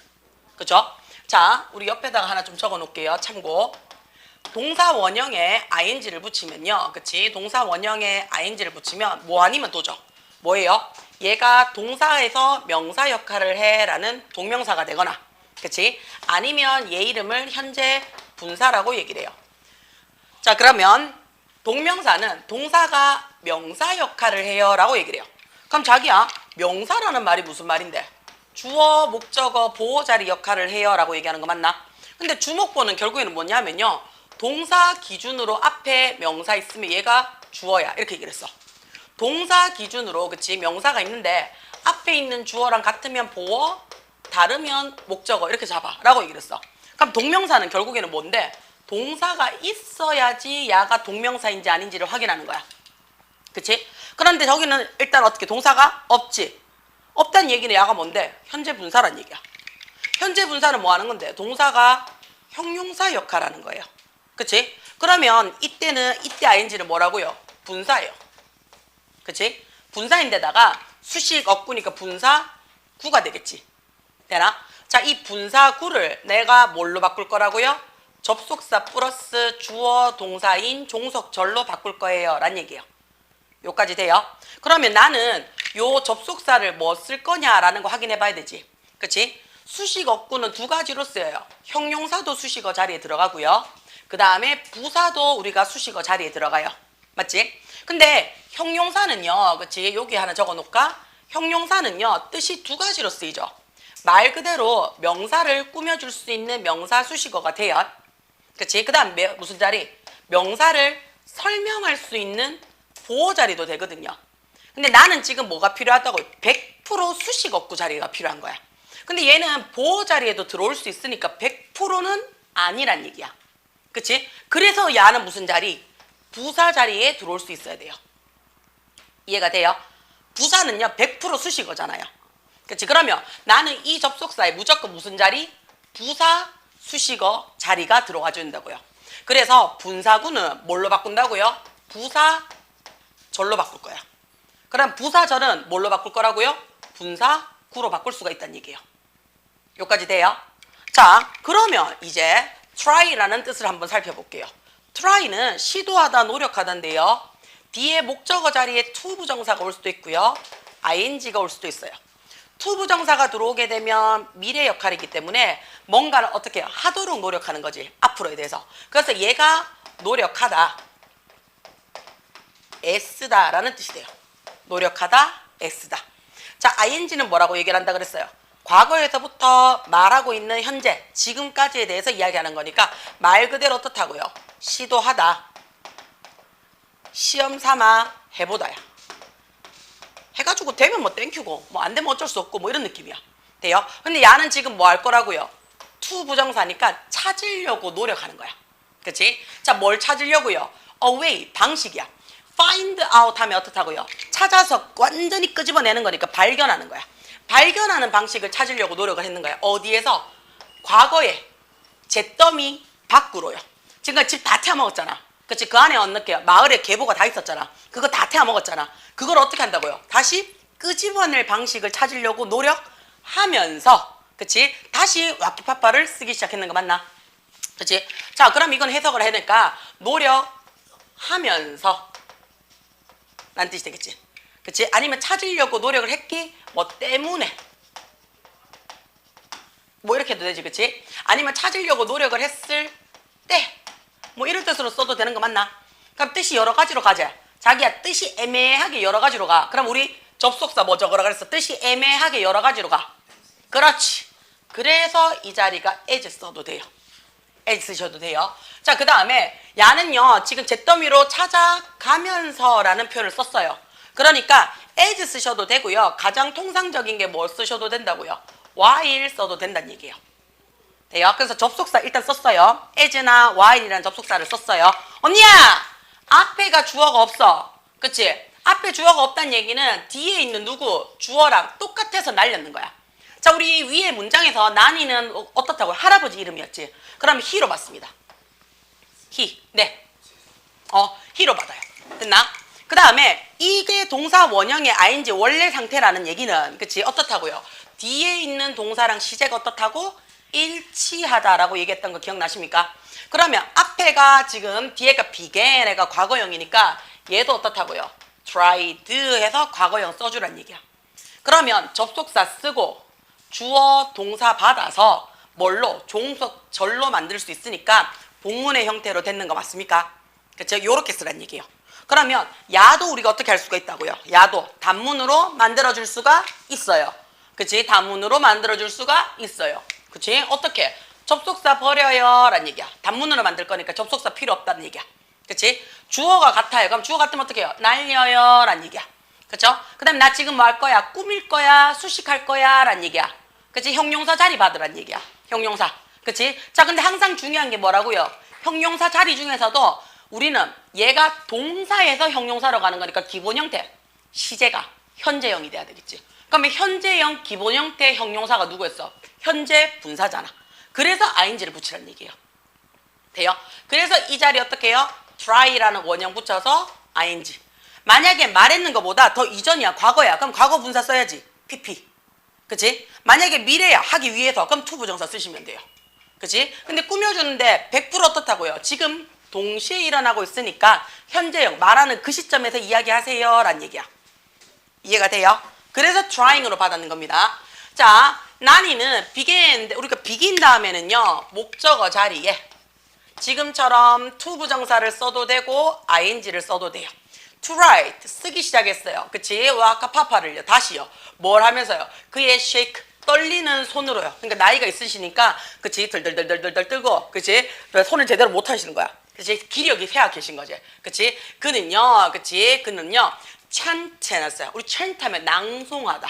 그죠? 자, 우리 옆에다가 하나 좀 적어 놓을게요. 참고. 동사 원형에 ing를 붙이면요. 그치? 동사 원형에 ing를 붙이면 뭐 아니면 도죠. 뭐예요? 얘가 동사에서 명사 역할을 해 라는 동명사가 되거나 그치? 아니면 얘 이름을 현재 분사라고 얘기를 해요. 자, 그러면 동명사는 동사가 명사 역할을 해요 라고 얘기를 해요. 그럼 자기야 명사라는 말이 무슨 말인데? 주어, 목적어, 보호자리 역할을 해요 라고 얘기하는 거 맞나? 근데 주목보는 결국에는 뭐냐면요 동사 기준으로 앞에 명사 있으면 얘가 주어야 이렇게 얘기를 했어. 동사 기준으로 그치 명사가 있는데 앞에 있는 주어랑 같으면 보어, 다르면 목적어 이렇게 잡아 라고 얘기를 했어. 그럼 동명사는 결국에는 뭔데? 동사가 있어야지 야가 동명사인지 아닌지를 확인하는 거야. 그치? 그런데 저기는 일단 어떻게 동사가 없지? 없다는 얘기는 야가 뭔데? 현재 분사란 얘기야. 현재 분사는 뭐 하는 건데? 동사가 형용사 역할하는 거예요. 그치? 그러면 이때는 이때 ing는 뭐라고요? 분사예요. 그치? 분사인데다가 수식 어구니까 분사구가 되겠지. 되나? 자, 이 분사구를 내가 뭘로 바꿀 거라고요? 접속사 플러스 주어 동사인 종속절로 바꿀 거예요 란 얘기예요. 요까지 돼요? 그러면 나는 요 접속사를 뭐 쓸 거냐라는 거 확인해 봐야 되지. 그치? 수식 어구는 두 가지로 쓰여요. 형용사도 수식어 자리에 들어가고요. 그 다음에 부사도 우리가 수식어 자리에 들어가요. 맞지? 근데 형용사는요, 그치? 여기 하나 적어 놓을까? 형용사는요, 뜻이 두 가지로 쓰이죠. 말 그대로 명사를 꾸며줄 수 있는 명사 수식어가 돼요. 그치? 그 다음 무슨 자리? 명사를 설명할 수 있는 보호 자리도 되거든요. 근데 나는 지금 뭐가 필요하다고? 100% 수식어구 자리가 필요한 거야. 근데 얘는 보호 자리에도 들어올 수 있으니까 100%는 아니란 얘기야. 그치? 그래서 야는 무슨 자리? 부사 자리에 들어올 수 있어야 돼요. 이해가 돼요? 부사는요 100% 수식어잖아요. 그치? 그러면 나는 이 접속사에 무조건 무슨 자리? 부사 수식어 자리가 들어와 준다고요. 그래서 분사구는 뭘로 바꾼다고요? 부사절로 바꿀 거야. 그럼 부사절은 뭘로 바꿀 거라고요? 분사구로 바꿀 수가 있다는 얘기예요. 여기까지 돼요? 자, 그러면 이제 try라는 뜻을 한번 살펴볼게요. try는 시도하다, 노력하다인데요. 뒤에 목적어 자리에 to 부정사가 올 수도 있고요. ing가 올 수도 있어요. 투부정사가 들어오게 되면 미래 역할이기 때문에 뭔가를 어떻게 하도록 노력하는 거지. 앞으로에 대해서. 그래서 얘가 노력하다. 애쓰다라는 뜻이 돼요. 노력하다, 애쓰다. 자, ing는 뭐라고 얘기를 한다 그랬어요? 과거에서부터 말하고 있는 현재, 지금까지에 대해서 이야기하는 거니까 말 그대로 어떻다고요? 시도하다. 시험 삼아 해보다야. 해가지고 되면 뭐 땡큐고 뭐 안 되면 어쩔 수 없고 뭐 이런 느낌이야. 돼요? 근데 야는 지금 뭐 할 거라고요? 투 부정사니까 찾으려고 노력하는 거야. 그치? 자, 뭘 찾으려고요? A way, 방식이야. find out 하면 어떻다고요? 찾아서 완전히 끄집어내는 거니까 발견하는 거야. 발견하는 방식을 찾으려고 노력을 했는 거야. 어디에서? 과거에 잿더미 밖으로요. 지금 집 다 태워 먹었잖아. 그치? 그 안에 어떻게 마을에 계보가 다 있었잖아. 그거 다 태워 먹었잖아. 그걸 어떻게 한다고요? 다시 끄집어낼 방식을 찾으려고 노력하면서, 그치? 다시 와키파파를 쓰기 시작했는 거 맞나? 그치? 자, 그럼 이건 해석을 해야 되니까 노력하면서 라는 뜻이 되겠지. 그치? 아니면 찾으려고 노력을 했기 뭐 때문에 뭐 이렇게 해도 되지. 그치? 아니면 찾으려고 노력을 했을 때 뭐 이런 뜻으로 써도 되는 거 맞나? 그럼 뜻이 여러 가지로 가자. 자기야 뜻이 애매하게 여러 가지로 가. 그럼 우리 접속사 뭐 적으라 그랬어? 뜻이 애매하게 여러 가지로 가. 그렇지. 그래서 이 자리가 as 써도 돼요. as 쓰셔도 돼요. 자, 그 다음에 야는요 지금 잿더미로 찾아가면서 라는 표현을 썼어요. 그러니까 as 쓰셔도 되고요. 가장 통상적인 게 뭘 쓰셔도 된다고요? while 써도 된다는 얘기예요. 돼요? 그래서 접속사 일단 썼어요. as나 while이라는 접속사를 썼어요. 언니야! 앞에가 주어가 없어. 그치? 앞에 주어가 없다는 얘기는 뒤에 있는 누구? 주어랑 똑같아서 날렸는 거야. 자, 우리 위에 문장에서 난이는 어떻다고? 할아버지 이름이었지. 그럼 he로 받습니다. he. 네. he로 받아요. 됐나? 그 다음에 이게 동사 원형의 ing 원래 상태라는 얘기는 그치? 어떻다고요? 뒤에 있는 동사랑 시제가 어떻다고? 일치하다라고 얘기했던 거 기억나십니까? 그러면 앞에가 지금 뒤에가 began가 과거형이니까 얘도 어떻다고요? tried 해서 과거형 써주란 얘기야. 그러면 접속사 쓰고 주어 동사 받아서 뭘로? 종속 절로 만들 수 있으니까 복문의 형태로 됐는 거 맞습니까? 그쵸? 요렇게 쓰란 얘기예요. 그러면 야도 우리가 어떻게 할 수가 있다고요? 야도 단문으로 만들어줄 수가 있어요. 그치? 단문으로 만들어줄 수가 있어요. 그치? 어떻게? 접속사 버려요 라는 얘기야. 단문으로 만들 거니까 접속사 필요 없다는 얘기야. 그치? 주어가 같아요. 그럼 주어 같으면 어떻게 해요? 날려요 라는 얘기야. 그쵸? 그 다음에 나 지금 뭐 할 거야? 꾸밀 거야? 수식할 거야? 라는 얘기야. 그치? 형용사 자리 받으란 얘기야. 형용사. 그치? 자, 근데 항상 중요한 게 뭐라고요? 형용사 자리 중에서도 우리는 얘가 동사에서 형용사로 가는 거니까 기본 형태. 시제가 현재형이 돼야 되겠지. 그러면 현재형 기본 형태 형용사가 누구였어? 현재 분사잖아. 그래서 ing를 붙이라는 얘기예요. 돼요? 그래서 이 자리에 어떻게 해요? try라는 원형 붙여서 ing. 만약에 말했는 것보다 더 이전이야. 과거야. 그럼 과거 분사 써야지. pp. 그치? 만약에 미래야. 하기 위해서. 그럼 to 부정사 쓰시면 돼요. 그치? 근데 꾸며주는데 100% 어떻다고요? 지금 동시에 일어나고 있으니까 현재형 말하는 그 시점에서 이야기하세요 라는 얘기야. 이해가 돼요? 그래서 trying으로 받았는 겁니다. 자, 난이는 begin, 우리가 begin 다음에는요 목적어 자리에 지금처럼 to 부정사를 써도 되고 ing를 써도 돼요. to write 쓰기 시작했어요. 그치? 와카파파를요. 다시요. 뭘 하면서요? 그의 shake 떨리는 손으로요. 그러니까 나이가 있으시니까 그치? 덜덜덜덜덜 떨고 그치? 손을 제대로 못 하시는 거야. 그치? 기력이 쇠약해진 거지. 그치? 그는요. 그치? 그는요. 찬트 해놨어요. 우리 찬트 하면 낭송하다.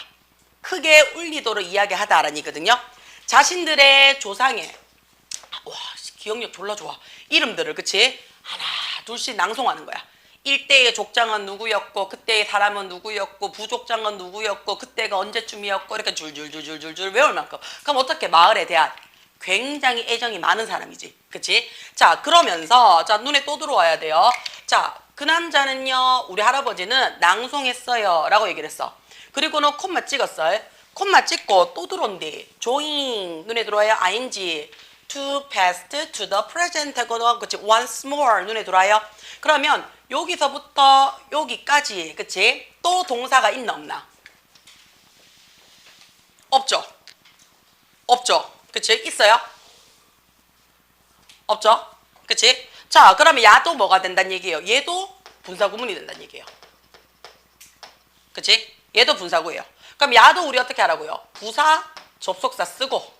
크게 울리도록 이야기하다라는 얘기거든요. 자신들의 조상의 와 기억력 졸라 좋아. 이름들을 그치? 하나 둘씩 낭송하는 거야. 일대의 족장은 누구였고 그때의 사람은 누구였고 부족장은 누구였고 그때가 언제쯤이었고 이렇게 줄줄줄줄줄 외울 만큼. 그럼 어떻게 마을에 대한 굉장히 애정이 많은 사람이지. 그치? 자 그러면서 자 눈에 또 들어와야 돼요. 자 그 남자는요 우리 할아버지는 낭송했어요 라고 얘기를 했어. 그리고는 콤마 찍었어요. 콤마 찍고 또 들어온대. join 눈에 들어와요. ing to past to the present 하고도 그치 once more 눈에 들어와요. 그러면 여기서부터 여기까지 그치 또 동사가 있나 없나? 없죠? 없죠? 그치? 있어요? 없죠? 그치? 자, 그러면 야도 뭐가 된다는 얘기예요? 얘도 분사구문이 된다는 얘기예요. 그치? 얘도 분사구예요. 그럼 야도 우리 어떻게 하라고요? 부사, 접속사 쓰고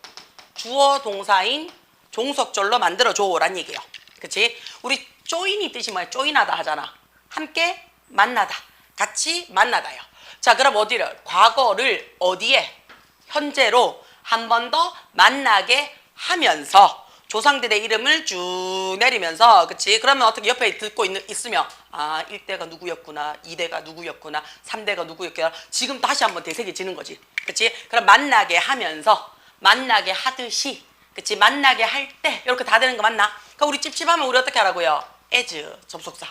주어 동사인 종속절로 만들어줘란 얘기예요. 그치? 우리 join이 뜻이 뭐야? join하다 하잖아. 함께 만나다. 같이 만나다요. 자, 그럼 어디를? 과거를 어디에? 현재로 한 번 더 만나게 하면서 조상들의 이름을 쭉 내리면서, 그치? 그러면 어떻게 옆에 듣고 있으면, 아, 1대가 누구였구나, 2대가 누구였구나, 3대가 누구였구나. 지금 다시 한번 되새겨지는 거지. 그치? 그럼 만나게 하면서, 만나게 하듯이, 그치? 만나게 할 때, 이렇게 다 되는 거 맞나? 그러니까 우리 찝찝하면 우리 어떻게 하라고요? as, 접속사.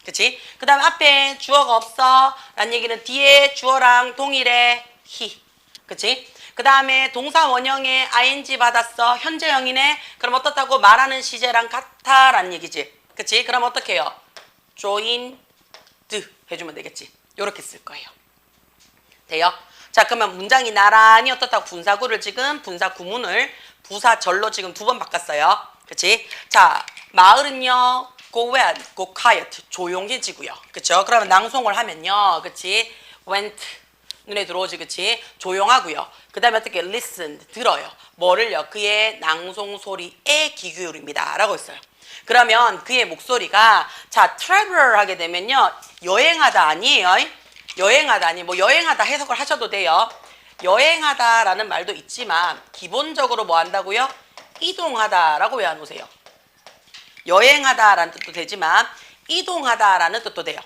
그치? 그 다음에 앞에 주어가 없어. 라는 얘기는 뒤에 주어랑 동일해. he. 그치? 그 다음에 동사 원형에 ing 받았어. 현재형이네. 그럼 어떻다고? 말하는 시제랑 같아. 라는 얘기지. 그치? 그럼 어떻게 해요? joined 해주면 되겠지. 요렇게 쓸 거예요. 돼요? 자, 그러면 문장이 나란히 어떻다고? 분사구를 지금 분사구문을 부사절로 지금 2번 바꿨어요. 그치? 자, 마을은요. go went, go quiet. 조용해지고요. 그쵸? 그러면 낭송을 하면요. 그치? went. 눈에 들어오지, 그치? 조용하고요. 그 다음에 어떻게? listened. 들어요. 뭐를요? 그의 낭송 소리에 귀 기울입니다. 라고 했어요. 그러면 그의 목소리가, 자, travel 하게 되면요. 여행하다 아니에요. 여행하다 아니, 뭐 여행하다 해석을 하셔도 돼요. 여행하다라는 말도 있지만, 기본적으로 뭐 한다고요? 이동하다라고 외워놓으세요. 여행하다라는 뜻도 되지만, 이동하다라는 뜻도 돼요.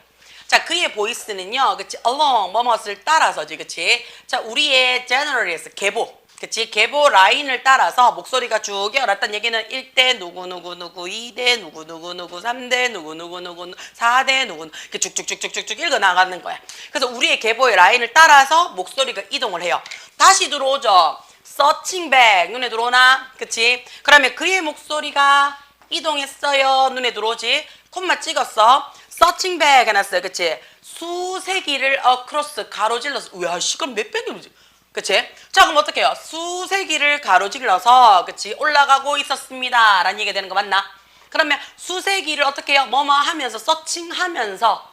자, 그의 보이스는요, 그치? along, 뭐뭇을 따라서지, 그치? 자, 우리의 general에서 계보, 그치? 계보 라인을 따라서 목소리가 쭉 이어났다는 얘기는 1대 누구누구누구, 2대 누구누구누구, 3대 누구누구누구, 4대 누구, 이렇게 쭉쭉쭉쭉쭉 읽어 나가는 거야. 그래서 우리의 계보의 라인을 따라서 목소리가 이동을 해요. 다시 들어오죠? searching back, 눈에 들어오나? 그치? 그러면 그의 목소리가 이동했어요. 눈에 들어오지? 콤마 찍었어. searching back 해놨어요. 그치? 수세기를 across 가로질러서, 우야, 시간 몇 백이지? 그치? 자, 그럼 어떻게 해요? 수세기를 가로질러서, 그치? 올라가고 있었습니다. 라는 얘기가 되는 거 맞나? 그러면 수세기를 어떻게 해요? 뭐뭐 하면서, 서칭을 하면서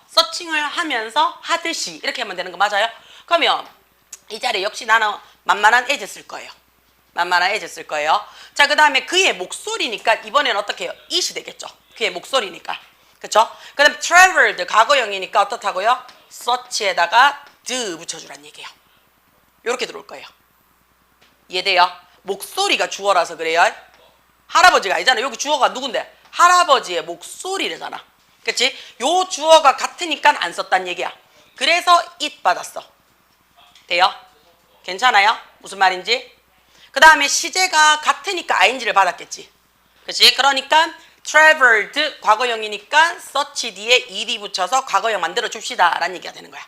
하듯이. 이렇게 하면 되는 거 맞아요? 그러면 이 자리에 역시 나는 만만한 as 쓸 거예요. 만만한 as 쓸 거예요. 자, 그 다음에 그의 목소리니까 이번에는 어떻게 해요? it이 되겠죠. 그의 목소리니까. 그쵸? 그 다음에 traveled 과거형이니까 어떻다고요? search에다가 the 붙여주란 얘기예요. 요렇게 들어올 거예요. 이해돼요? 목소리가 주어라서 그래요. 할아버지가 아니잖아. 여기 주어가 누군데? 할아버지의 목소리래잖아. 그치? 요 주어가 같으니까 안 썼단 얘기야. 그래서 it 받았어. 돼요? 괜찮아요? 무슨 말인지? 그 다음에 시제가 같으니까 ing를 받았겠지. 그치? 그러니까 traveled 과거형이니까 search 뒤에 ed 붙여서 과거형 만들어 줍시다 라는 얘기가 되는 거야.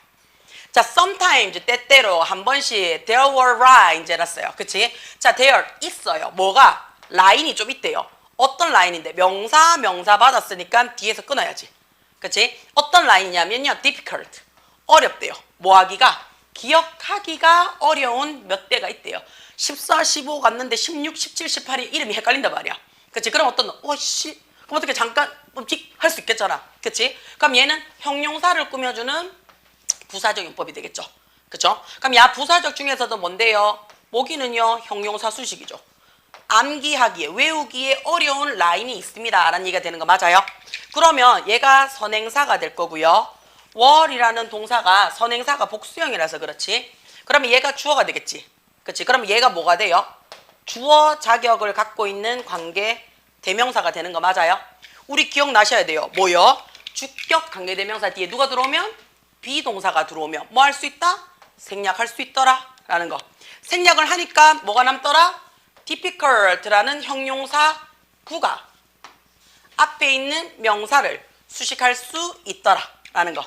자, sometimes 때때로 한 번씩 there were lines 해놨어요. 그치? 자, there 있어요. 뭐가? 라인이 좀 있대요. 어떤 라인인데? 명사 받았으니까 뒤에서 끊어야지. 그치? 어떤 라인이냐면요. difficult. 어렵대요. 뭐 하기가? 기억하기가 어려운 몇 대가 있대요. 14, 15 갔는데 16, 17, 18이 이름이 헷갈린단 말이야. 그치? 그럼 어떤, 그럼 어떻게 잠깐 할 수 있겠잖아. 그치? 그럼 얘는 형용사를 꾸며주는 부사적 용법이 되겠죠. 그쵸? 그럼 야 부사적 중에서도 뭔데요? 모기는요, 형용사 수식이죠. 암기하기에, 외우기에 어려운 라인이 있습니다. 라는 얘기가 되는 거 맞아요? 그러면 얘가 선행사가 될 거고요. were이라는 동사가 선행사가 복수형이라서 그렇지. 그러면 얘가 주어가 되겠지. 그치? 그러면 얘가 뭐가 돼요? 주어 자격을 갖고 있는 관계 대명사가 되는 거 맞아요? 우리 기억나셔야 돼요. 뭐요? 주격 관계대명사 뒤에 누가 들어오면? 비동사가 들어오면 뭐 할 수 있다? 생략할 수 있더라 라는 거. 생략을 하니까 뭐가 남더라? difficult라는 형용사 구가 앞에 있는 명사를 수식할 수 있더라 라는 거.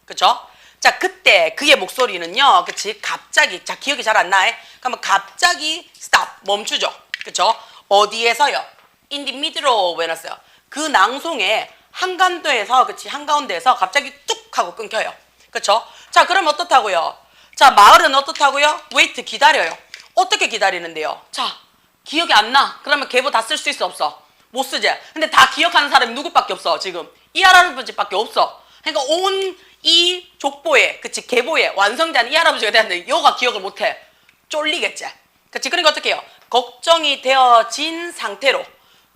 그쵸? 자, 그때 그의 목소리는요, 그치? 갑자기, 자, 기억이 잘 안 나요? 그러면 갑자기 stop, 멈추죠. 그쵸? 어디에서요? in the middle of 해놨어요. 그 낭송의 한가운데에서, 그치? 한가운데에서 갑자기 뚝 하고 끊겨요. 그쵸? 자, 그럼 어떻다고요? 자, 마을은 어떻다고요? wait, 기다려요. 어떻게 기다리는데요? 자, 기억이 안 나. 그러면 계보 다 쓸 수 있어, 없어? 못 쓰지. 근데 다 기억하는 사람이 누구밖에 없어, 지금. 이 할아버지밖에 없어. 그러니까 온 이 족보에, 그치, 계보에 완성자는 이 할아버지가 되는데 여가 기억을 못해. 쫄리겠지. 그치? 그러니까 어떻게 해요? 걱정이 되어진 상태로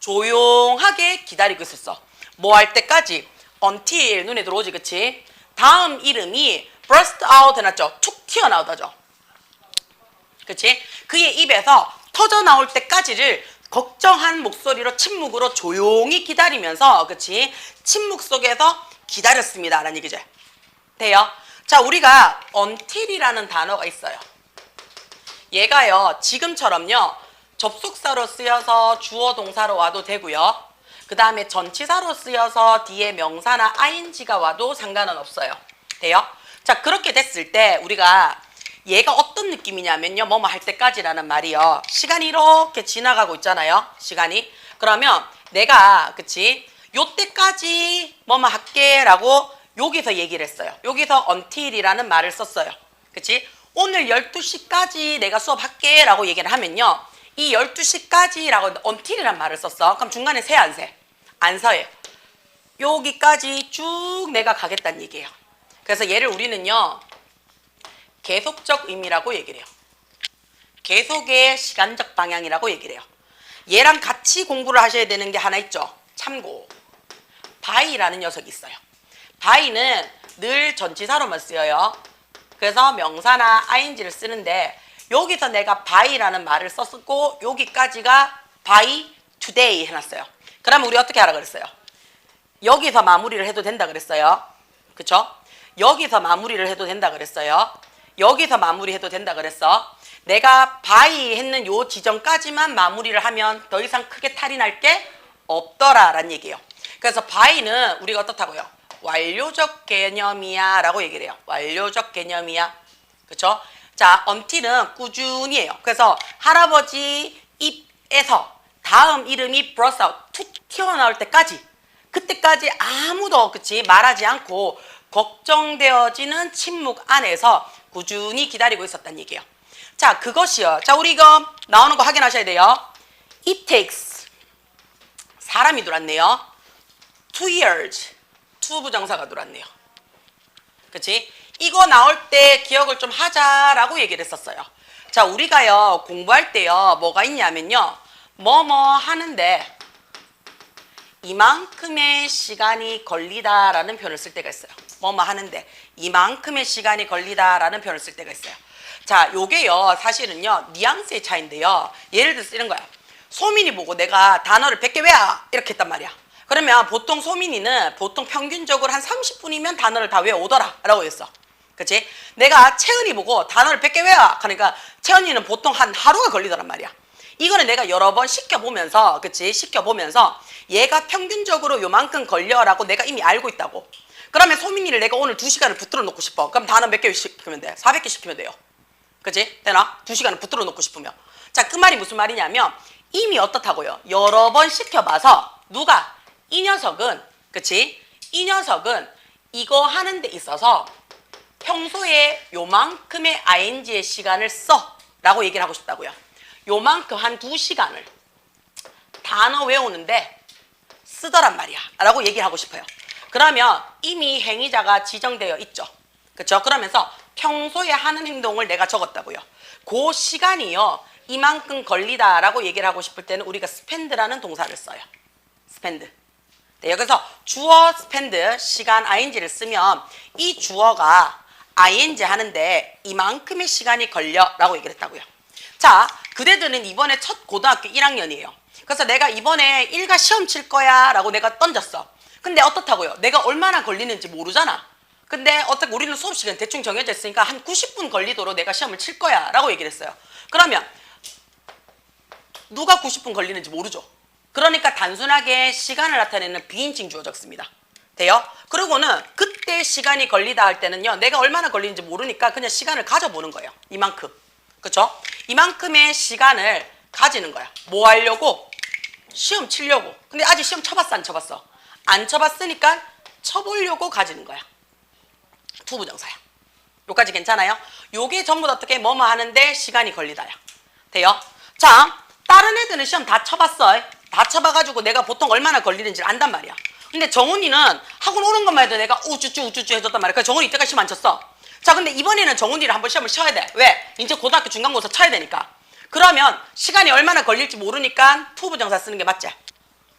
조용하게 기다리고 있었어. 뭐 할 때까지? until 눈에 들어오지, 그치? 다음 이름이 burst out 해놨죠? 툭 튀어나오다죠. 그치? 그의 입에서 터져 나올 때까지를 걱정한 목소리로 침묵으로 조용히 기다리면서, 그치? 침묵 속에서 기다렸습니다. 라는 얘기죠. 돼요? 자, 우리가 until이라는 단어가 있어요. 얘가요, 지금처럼요, 접속사로 쓰여서 주어 동사로 와도 되고요. 그 다음에 전치사로 쓰여서 뒤에 명사나 ing가 와도 상관은 없어요. 돼요? 자, 그렇게 됐을 때 우리가 얘가 어떤 느낌이냐면요, 뭐뭐 할 때까지라는 말이요, 시간이 이렇게 지나가고 있잖아요. 시간이. 그러면 내가, 그치, 요때까지 뭐뭐 할게 라고 여기서 얘기를 했어요. 여기서 until이라는 말을 썼어요. 그치? 오늘 12시까지 내가 수업할게 라고 얘기를 하면요, 이 12시까지 라고 until이라는 말을 썼어. 그럼 중간에 세 안 세? 안 서요. 여기까지 쭉 내가 가겠다는 얘기예요. 그래서 얘를 우리는요, 계속적 의미라고 얘기를 해요. 계속의 시간적 방향이라고 얘기를 해요. 얘랑 같이 공부를 하셔야 되는 게 하나 있죠. 참고. by라는 녀석이 있어요. by는 늘 전치사로만 쓰여요. 그래서 명사나 ing를 쓰는데 여기서 내가 by라는 말을 썼고 여기까지가 by today 해놨어요. 그러면 우리 어떻게 하라 그랬어요? 여기서 마무리를 해도 된다 그랬어요. 그쵸? 여기서 마무리를 해도 된다 그랬어요. 여기서 마무리해도 된다 그랬어. 내가 by 했는 요 지점까지만 마무리를 하면 더 이상 크게 탈이 날 게 없더라 라는 얘기예요. 그래서 by는 우리가 어떻다고요? 완료적 개념이야 라고 얘기를 해요. 완료적 개념이야. 그쵸? 자, until은 꾸준히 해요. 그래서 할아버지 입에서 다음 이름이 burst out, 툭 튀어나올 때까지, 그때까지 아무도, 그치, 말하지 않고 걱정되어지는 침묵 안에서 꾸준히 기다리고 있었단 얘기예요. 자, 그것이요. 자, 우리 이거 나오는 거 확인하셔야 돼요. It takes, 사람이 들어왔네요. 2 years, to 부정사가 들어왔네요. 그치? 이거 나올 때 기억을 좀 하자라고 얘기를 했었어요. 자, 우리가요, 공부할 때요, 뭐가 있냐면요, 뭐뭐 하는데 이만큼의 시간이 걸리다라는 표현을 쓸 때가 있어요. 뭐뭐 하는데 이만큼의 시간이 걸리다라는 표현을 쓸 때가 있어요. 자, 요게요, 사실은요, 뉘앙스의 차이인데요. 예를 들어서 이런 거야. 소민이 보고 내가 단어를 100개 외워 이렇게 했단 말이야. 그러면 보통 소민이는 보통 평균적으로 한 30분이면 단어를 다 외워오더라 라고 했어. 그치? 내가 채은이 보고 단어를 100개 외워. 그러니까 채은이는 보통 한 하루가 걸리더란 말이야. 이거는 내가 여러 번 시켜보면서, 그치? 시켜보면서 얘가 평균적으로 요만큼 걸려라고 내가 이미 알고 있다고. 그러면 소민이를 내가 오늘 2시간을 붙들어 놓고 싶어. 그럼 단어 몇 개 시키면 돼? 400개 시키면 돼요. 그치? 되나? 2시간을 붙들어 놓고 싶으면. 자, 그 말이 무슨 말이냐면 이미 어떻다고요? 여러 번 시켜봐서 누가? 이 녀석은, 그치? 이 녀석은 이거 하는 데 있어서 평소에 요만큼의 ing의 시간을 써 라고 얘기를 하고 싶다고요. 요만큼 한 2시간을 단어 외우는데 쓰더란 말이야 라고 얘기를 하고 싶어요. 그러면 이미 행위자가 지정되어 있죠. 그렇죠? 그러면서 평소에 하는 행동을 내가 적었다고요. 그 시간이요, 이만큼 걸리다 라고 얘기를 하고 싶을 때는 우리가 spend라는 동사를 써요. spend. 네, 여기서 주어 spend, 시간 ing를 쓰면 이 주어가 ing 하는데 이만큼의 시간이 걸려 라고 얘기를 했다고요. 자, 그대들은 이번에 첫 고등학교 1학년이에요. 그래서 내가 이번에 일가 시험 칠 거야 라고 내가 던졌어. 근데 어떻다고요? 내가 얼마나 걸리는지 모르잖아. 근데 어떻게 우리는 수업 시간 대충 정해져 있으니까 한 90분 걸리도록 내가 시험을 칠 거야 라고 얘기를 했어요. 그러면 누가 90분 걸리는지 모르죠. 그러니까 단순하게 시간을 나타내는 비인칭 주어 적습니다. 돼요? 그리고는 그때 시간이 걸리다 할 때는요, 내가 얼마나 걸리는지 모르니까 그냥 시간을 가져보는 거예요. 이만큼. 그쵸? 이만큼의 시간을 가지는 거야. 뭐 하려고? 시험 치려고. 근데 아직 시험 쳐봤어, 안 쳐봤어? 안 쳐봤으니까 쳐보려고 가지는 거야. 투부정사야. 요까지 괜찮아요? 요게 전부 다 어떻게 뭐뭐 하는데 시간이 걸리다야. 돼요? 자, 다른 애들은 시험 다 쳐봤어. 다 쳐봐가지고 내가 보통 얼마나 걸리는지를 안단 말이야. 근데 정훈이는 학원 오는 것만 해도 내가 우쭈쭈 해줬단 말이야. 그래서 정훈이 이때까지 시험 안 쳤어. 자, 근데 이번에는 정훈이를 한번 시험을 쳐야 돼. 왜? 이제 고등학교 중간고사 쳐야 되니까. 그러면 시간이 얼마나 걸릴지 모르니까 투부정사 쓰는 게 맞지?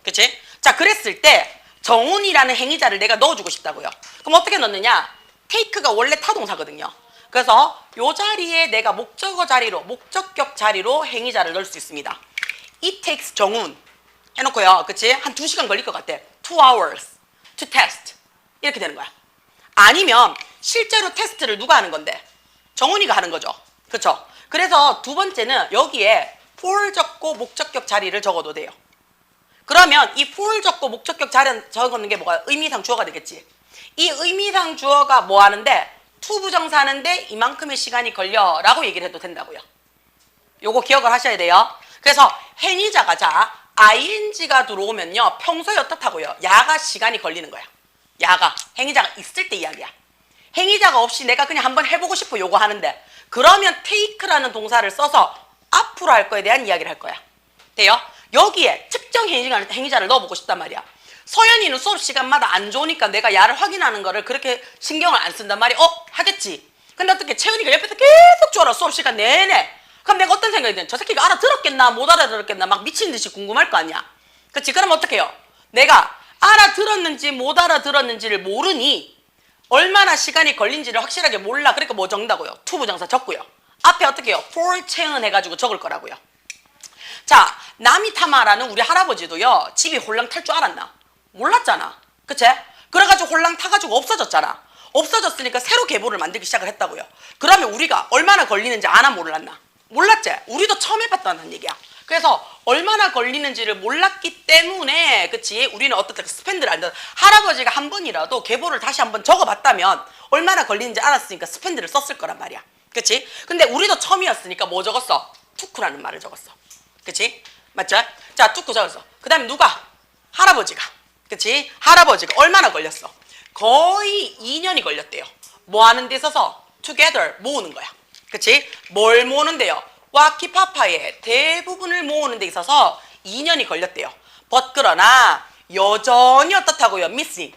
그치? 자, 그랬을 때 정훈이라는 행위자를 내가 넣어주고 싶다고요. 그럼 어떻게 넣느냐? take가 원래 타동사거든요. 그래서 요 자리에 내가 목적어 자리로, 목적격 자리로 행위자를 넣을 수 있습니다. It takes 정훈 해놓고요. 그치? 한 2시간 걸릴 것 같아. 2 hours to test. 이렇게 되는 거야. 아니면 실제로 테스트를 누가 하는 건데? 정훈이가 하는 거죠. 그쵸? 그래서 두 번째는 여기에 for 적고 목적격 자리를 적어도 돼요. 그러면 이 for 적고 목적격 자리 적는 게 뭐가 의미상 주어가 되겠지. 이 의미상 주어가 뭐 하는데? to 부정사 하는데 이만큼의 시간이 걸려 라고 얘기를 해도 된다고요. 요거 기억을 하셔야 돼요. 그래서 행위자가 자 ing가 들어오면요 평소에 어떻다고요? 야가 시간이 걸리는 거야. 야가 행위자가 있을 때 이야기야. 행위자가 없이 내가 그냥 한번 해보고 싶어 요거 하는데 그러면 take라는 동사를 써서 앞으로 할 거에 대한 이야기를 할 거야. 돼요? 여기에 특정 행위자를 넣어보고 싶단 말이야. 서연이는 수업 시간마다 안 좋으니까 내가 야를 확인하는 거를 그렇게 신경을 안 쓴단 말이야. 하겠지. 근데 어떻게 채은이가 옆에서 계속 줘라 수업 시간 내내. 그럼 내가 어떤 생각이 드냐? 저 새끼가 알아들었겠나 못 알아들었겠나 막 미친 듯이 궁금할 거 아니야. 그치? 그럼 어떻게 해요? 내가 알아들었는지 못 알아들었는지를 모르니 얼마나 시간이 걸린지를 확실하게 몰라. 그러니까 뭐 적는다고요? to 부정사 적고요. 앞에 어떻게 해요? for 채은 해가지고 적을 거라고요. 자, 나미타마라는 우리 할아버지도요 집이 홀랑 탈 줄 알았나? 몰랐잖아. 그치? 그래가지고 홀랑 타가지고 없어졌잖아. 없어졌으니까 새로 계보를 만들기 시작을 했다고요. 그러면 우리가 얼마나 걸리는지 아나 몰랐나? 몰랐지? 우리도 처음 해봤다는 얘기야. 그래서 얼마나 걸리는지를 몰랐기 때문에 그치? 우리는 어떻게 스펜드를 안 돼. 할아버지가 한 번이라도 계보를 다시 한번 적어봤다면 얼마나 걸리는지 알았으니까 스펜드를 썼을 거란 말이야. 그치? 근데 우리도 처음이었으니까 뭐 적었어? 투쿠라는 말을 적었어. 그치? 맞죠? 자, 투쿠 적었어. 그 다음에 누가? 할아버지가. 그치? 할아버지가 얼마나 걸렸어? 거의 2년이 걸렸대요. 뭐 하는 데 있어서? together, 모으는 거야. 그치? 뭘 모으는데요? 와키파파의 대부분을 모으는 데 있어서 2년이 걸렸대요. but 그러나 여전히 어떻다고요? missing,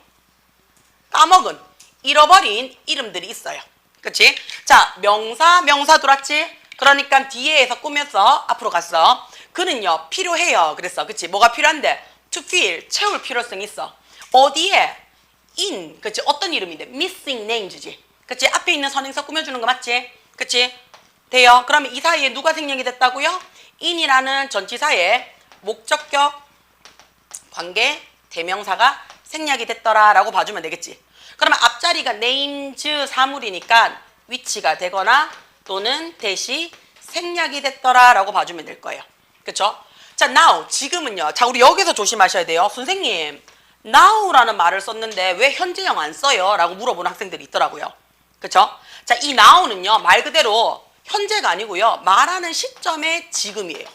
까먹은, 잃어버린 이름들이 있어요. 그치? 자, 명사 들어왔지? 그러니까 뒤에서 꾸며서 앞으로 갔어. 그는요 필요해요. 그랬어. 그치? 뭐가 필요한데? to fill, 채울 필요성이 있어. 어디에? in, 그치? 어떤 이름인데? missing names지. 그치? 앞에 있는 선행사 꾸며주는 거 맞지? 그치? 돼요. 그러면 이 사이에 누가 생략이 됐다고요? in이라는 전치사에 목적격 관계 대명사가 생략이 됐더라 라고 봐주면 되겠지. 그러면 앞자리가 names 사물이니까 위치가 되거나 또는 대시 생략이 됐더라 라고 봐주면 될 거예요. 그쵸? 자, now, 지금은요. 자, 우리 여기서 조심하셔야 돼요. 선생님, now라는 말을 썼는데 왜 현재형 안 써요? 라고 물어보는 학생들이 있더라고요. 그쵸? 자, 이 now는요, 말 그대로 현재가 아니고요. 말하는 시점의 지금이에요.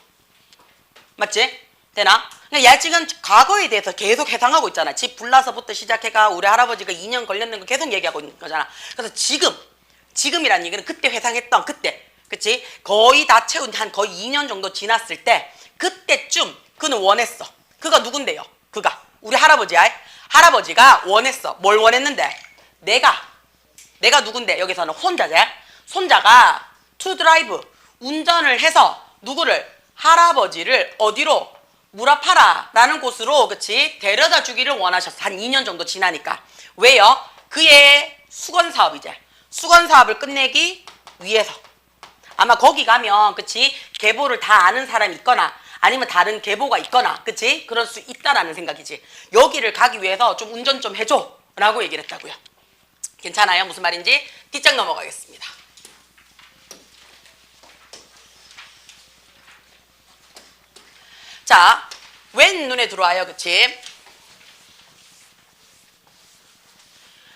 맞지? 되나? 그러니까 야 지금 과거에 대해서 계속 해상하고 있잖아. 집 불나서부터 시작해가 우리 할아버지가 2년 걸렸는 거 계속 얘기하고 있는 거잖아. 그래서 지금이라는 얘기는 그때 회상했던 그때. 그치? 거의 다 채운 한 거의 2년 정도 지났을 때 그때쯤 그는 원했어. 그가 누군데요? 그가 우리 할아버지야. 할아버지가 원했어. 뭘 원했는데? 내가 누군데? 여기서는 혼자제. 손자가 to drive, 운전을 해서 누구를? 할아버지를 어디로? 무라파라 라는 곳으로 그치? 데려다 주기를 원하셨어. 한 2년 정도 지나니까. 왜요? 그의 수건사업이제. 수건사업을 끝내기 위해서. 아마 거기 가면 그치? 계보를 다 아는 사람이 있거나 아니면 다른 계보가 있거나 그치? 그럴 수 있다라는 생각이지. 여기를 가기 위해서 좀 운전 좀 해줘 라고 얘기를 했다고요. 괜찮아요? 무슨 말인지? 뒷장 넘어가겠습니다. 자, when 눈에 들어와요. 그치?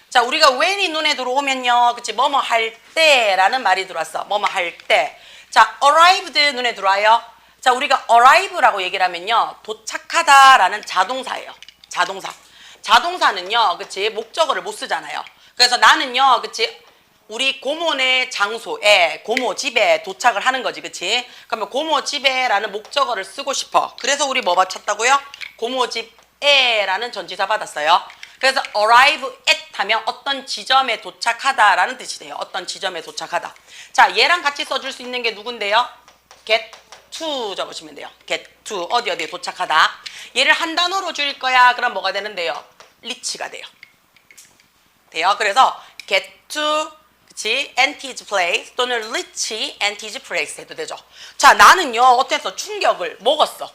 자, 우리가 when이 눈에 들어오면요. 그치? 뭐뭐 할 때라는 말이 들어왔어. 뭐뭐 할 때. 자, arrived 눈에 들어와요. 자, 우리가 arrive라고 얘기를 하면요. 도착하다라는 자동사예요. 자동사. 자동사는요. 그치? 목적어를 못 쓰잖아요. 그래서 나는요. 그치? 우리 고모네 장소에 고모 집에 도착을 하는 거지, 그치? 그러면 고모 집에라는 목적어를 쓰고 싶어. 그래서 우리 뭐 받쳤다고요? 고모 집에라는 전치사 받았어요. 그래서 arrive at 하면 어떤 지점에 도착하다라는 뜻이 돼요. 어떤 지점에 도착하다. 자, 얘랑 같이 써줄 수 있는 게 누군데요? get to 적으시면 돼요. get to 어디에 도착하다. 얘를 한 단어로 줄 거야. 그럼 뭐가 되는데요? reach가 돼요. 그래서 get to 그치? anti's place 또는 reach anti's place 해도 되죠. 자, 나는요 어땠어? 충격을 먹었어.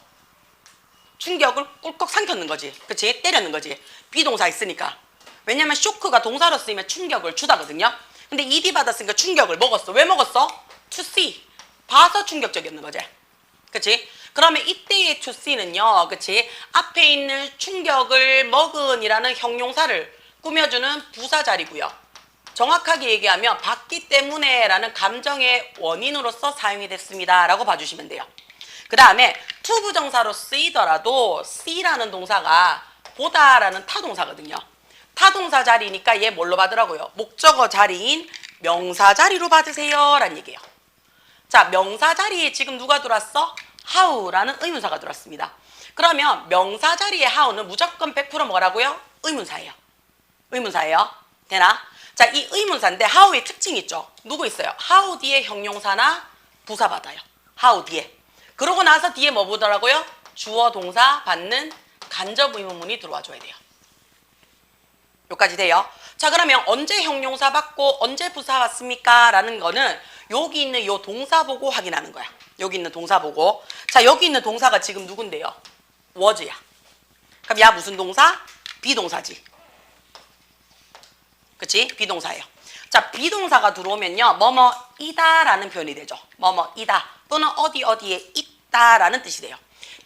충격을 꿀꺽 삼켰는 거지. 그치? 때렸는 거지. 비동사 있으니까. 왜냐면 쇼크가 동사로 쓰이면 충격을 주다거든요. 근데 ED 받았으니까 충격을 먹었어. 왜 먹었어? to see. 봐서 충격적이었는 거지. 그치? 그러면 이때의 to see는요. 그치? 앞에 있는 충격을 먹은이라는 형용사를 꾸며주는 부사자리고요. 정확하게 얘기하면 받기 때문에 라는 감정의 원인으로서 사용이 됐습니다. 라고 봐주시면 돼요. 그 다음에 to 부정사로 쓰이더라도 see라는 동사가 보다라는 타동사거든요. 타동사 자리니까 얘 뭘로 받으라고요? 목적어 자리인 명사 자리로 받으세요. 라는 얘기예요. 자, 명사 자리에 지금 누가 들어왔어? how라는 의문사가 들어왔습니다. 그러면 명사 자리의 how는 무조건 100% 뭐라고요? 의문사예요. 의문사예요. 되나? 자, 이 의문사인데 how의 특징이 있죠. 누구 있어요? how 뒤에 형용사나 부사 받아요. how 뒤에. 그러고 나서 뒤에 뭐 보더라고요? 주어 동사 받는 간접 의문문이 들어와 줘야 돼요. 여기까지 돼요. 자, 그러면 언제 형용사 받고 언제 부사 받습니까? 라는 거는 여기 있는 요 동사 보고 확인하는 거야. 여기 있는 동사 보고. 자, 여기 있는 동사가 지금 누군데요? was야. 그럼 야 무슨 동사? 비동사지. 그치? 비동사예요. 자, 비동사가 들어오면요. 뭐뭐이다 라는 표현이 되죠. 뭐뭐이다 또는 어디에 있다 라는 뜻이 돼요.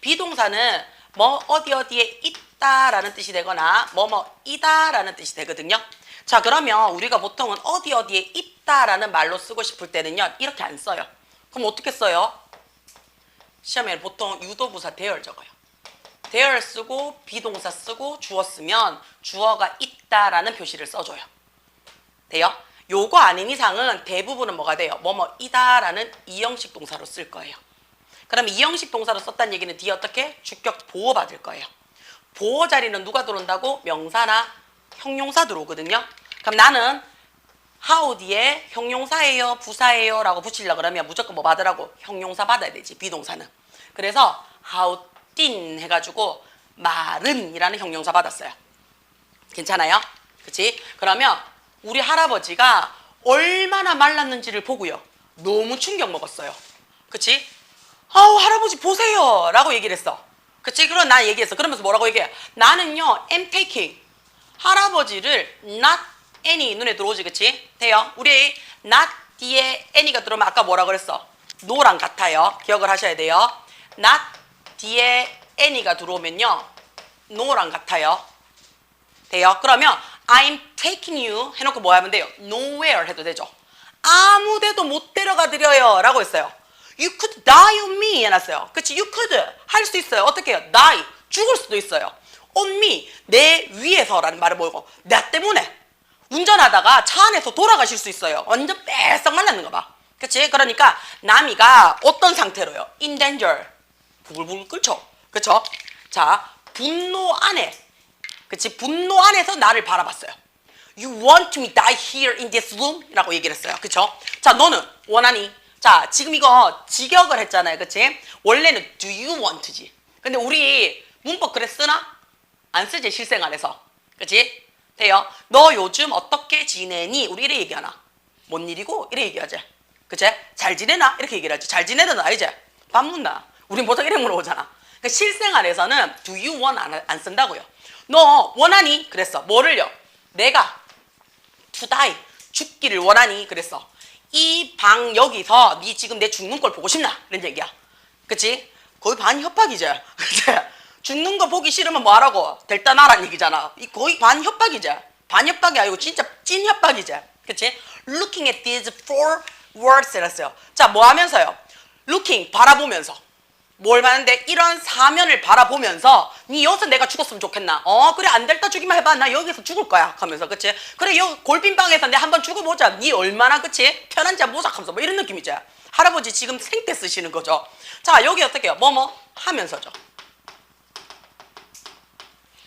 비동사는 뭐 어디에 있다 라는 뜻이 되거나 뭐뭐이다 라는 뜻이 되거든요. 자, 그러면 우리가 보통은 어디에 있다 라는 말로 쓰고 싶을 때는요. 이렇게 안 써요. 그럼 어떻게 써요? 시험에 보통 유도부사 대열 적어요. 대열 쓰고 비동사 쓰고 주어 쓰면 주어가 있다 라는 표시를 써줘요. 돼요? 요거 아닌 이상은 대부분은 뭐가 돼요? 뭐뭐이다 라는 이형식 동사로 쓸 거예요. 그럼 이형식 동사로 썼다는 얘기는 뒤에 어떻게? 주격 보호받을 거예요. 보호 자리는 누가 들어온다고? 명사나 형용사 들어오거든요. 그럼 나는 how 뒤에 형용사예요, 부사예요 라고 붙이려고 그러면 무조건 뭐 받으라고? 형용사 받아야 되지, 비동사는. 그래서 how thin 해가지고 마른 이라는 형용사 받았어요. 괜찮아요? 그치? 그러면 우리 할아버지가 얼마나 말랐는지를 보고요. 너무 충격 먹었어요. 그치? 아우 할아버지 보세요 라고 얘기를 했어. 그치? 그럼 난 얘기했어. 그러면서 뭐라고 얘기해? 나는요 am taking 할아버지를 not any 눈에 들어오지. 그치? 돼요? 우리 not 뒤에 any가 들어오면 아까 뭐라 그랬어? no랑 같아요. 기억을 하셔야 돼요. not 뒤에 any가 들어오면요 no랑 같아요. 돼요? 그러면 I'm taking you 해놓고 뭐 하면 돼요? nowhere 해도 되죠. 아무 데도 못 데려가 드려요 라고 했어요. You could die on me 해놨어요. 그치? You could 할 수 있어요. 어떻게 해요? die 죽을 수도 있어요. on me 내 위에서 라는 말을 뭐고 나 때문에 운전하다가 차 안에서 돌아가실 수 있어요. 완전 뺏썩 말랐는 거 봐. 그치? 그러니까 남이가 어떤 상태로요? in danger 부글부글 끓죠. 그쵸? 자, 분노 안에 그치? 분노 안에서 나를 바라봤어요. You want me die here in this room? 라고 얘기를 했어요. 그쵸? 자, 너는 원하니? 자, 지금 이거 직역을 했잖아요. 그치? 원래는 do you want지. 근데 우리 문법 그래 쓰나? 안 쓰지, 실생활에서. 그치? 돼요? 너 요즘 어떻게 지내니? 우리 이래 얘기하나? 뭔 일이고? 이래 얘기하지. 그치? 잘 지내나? 이렇게 얘기를 하지. 잘 지내는 알지? 밥 묻나? 우린 보통 이래 물어보잖아. 그러니까 실생활에서는 do you want 안 쓴다고요. 너 원하니? 그랬어. 뭐를요? 내가 to die 죽기를 원하니? 그랬어. 이 방 여기서 니 지금 내 죽는 걸 보고 싶나? 이런 얘기야. 그치? 거의 반협박이지. 그치? 죽는 거 보기 싫으면 뭐 하라고? 될다 나란 얘기잖아. 이 거의 반협박이지. 반협박이 아니고 진짜 찐협박이지. 그치? Looking at these four words 이랬어요. 자, 뭐 하면서요? Looking, 바라보면서. 뭘 봤는데 이런 사면을 바라보면서 니 여기서 내가 죽었으면 좋겠나? 그래 안 될다 죽기만 해봐. 나 여기서 죽을 거야. 하면서 그치? 그래 여기 골빈방에서 내 한번 죽어보자. 니 얼마나 그치? 편한지 한번 보자. 하면서 뭐 이런 느낌이지. 할아버지 지금 생떼 쓰시는 거죠. 자 여기 어떻게 해요? 뭐뭐 하면서죠.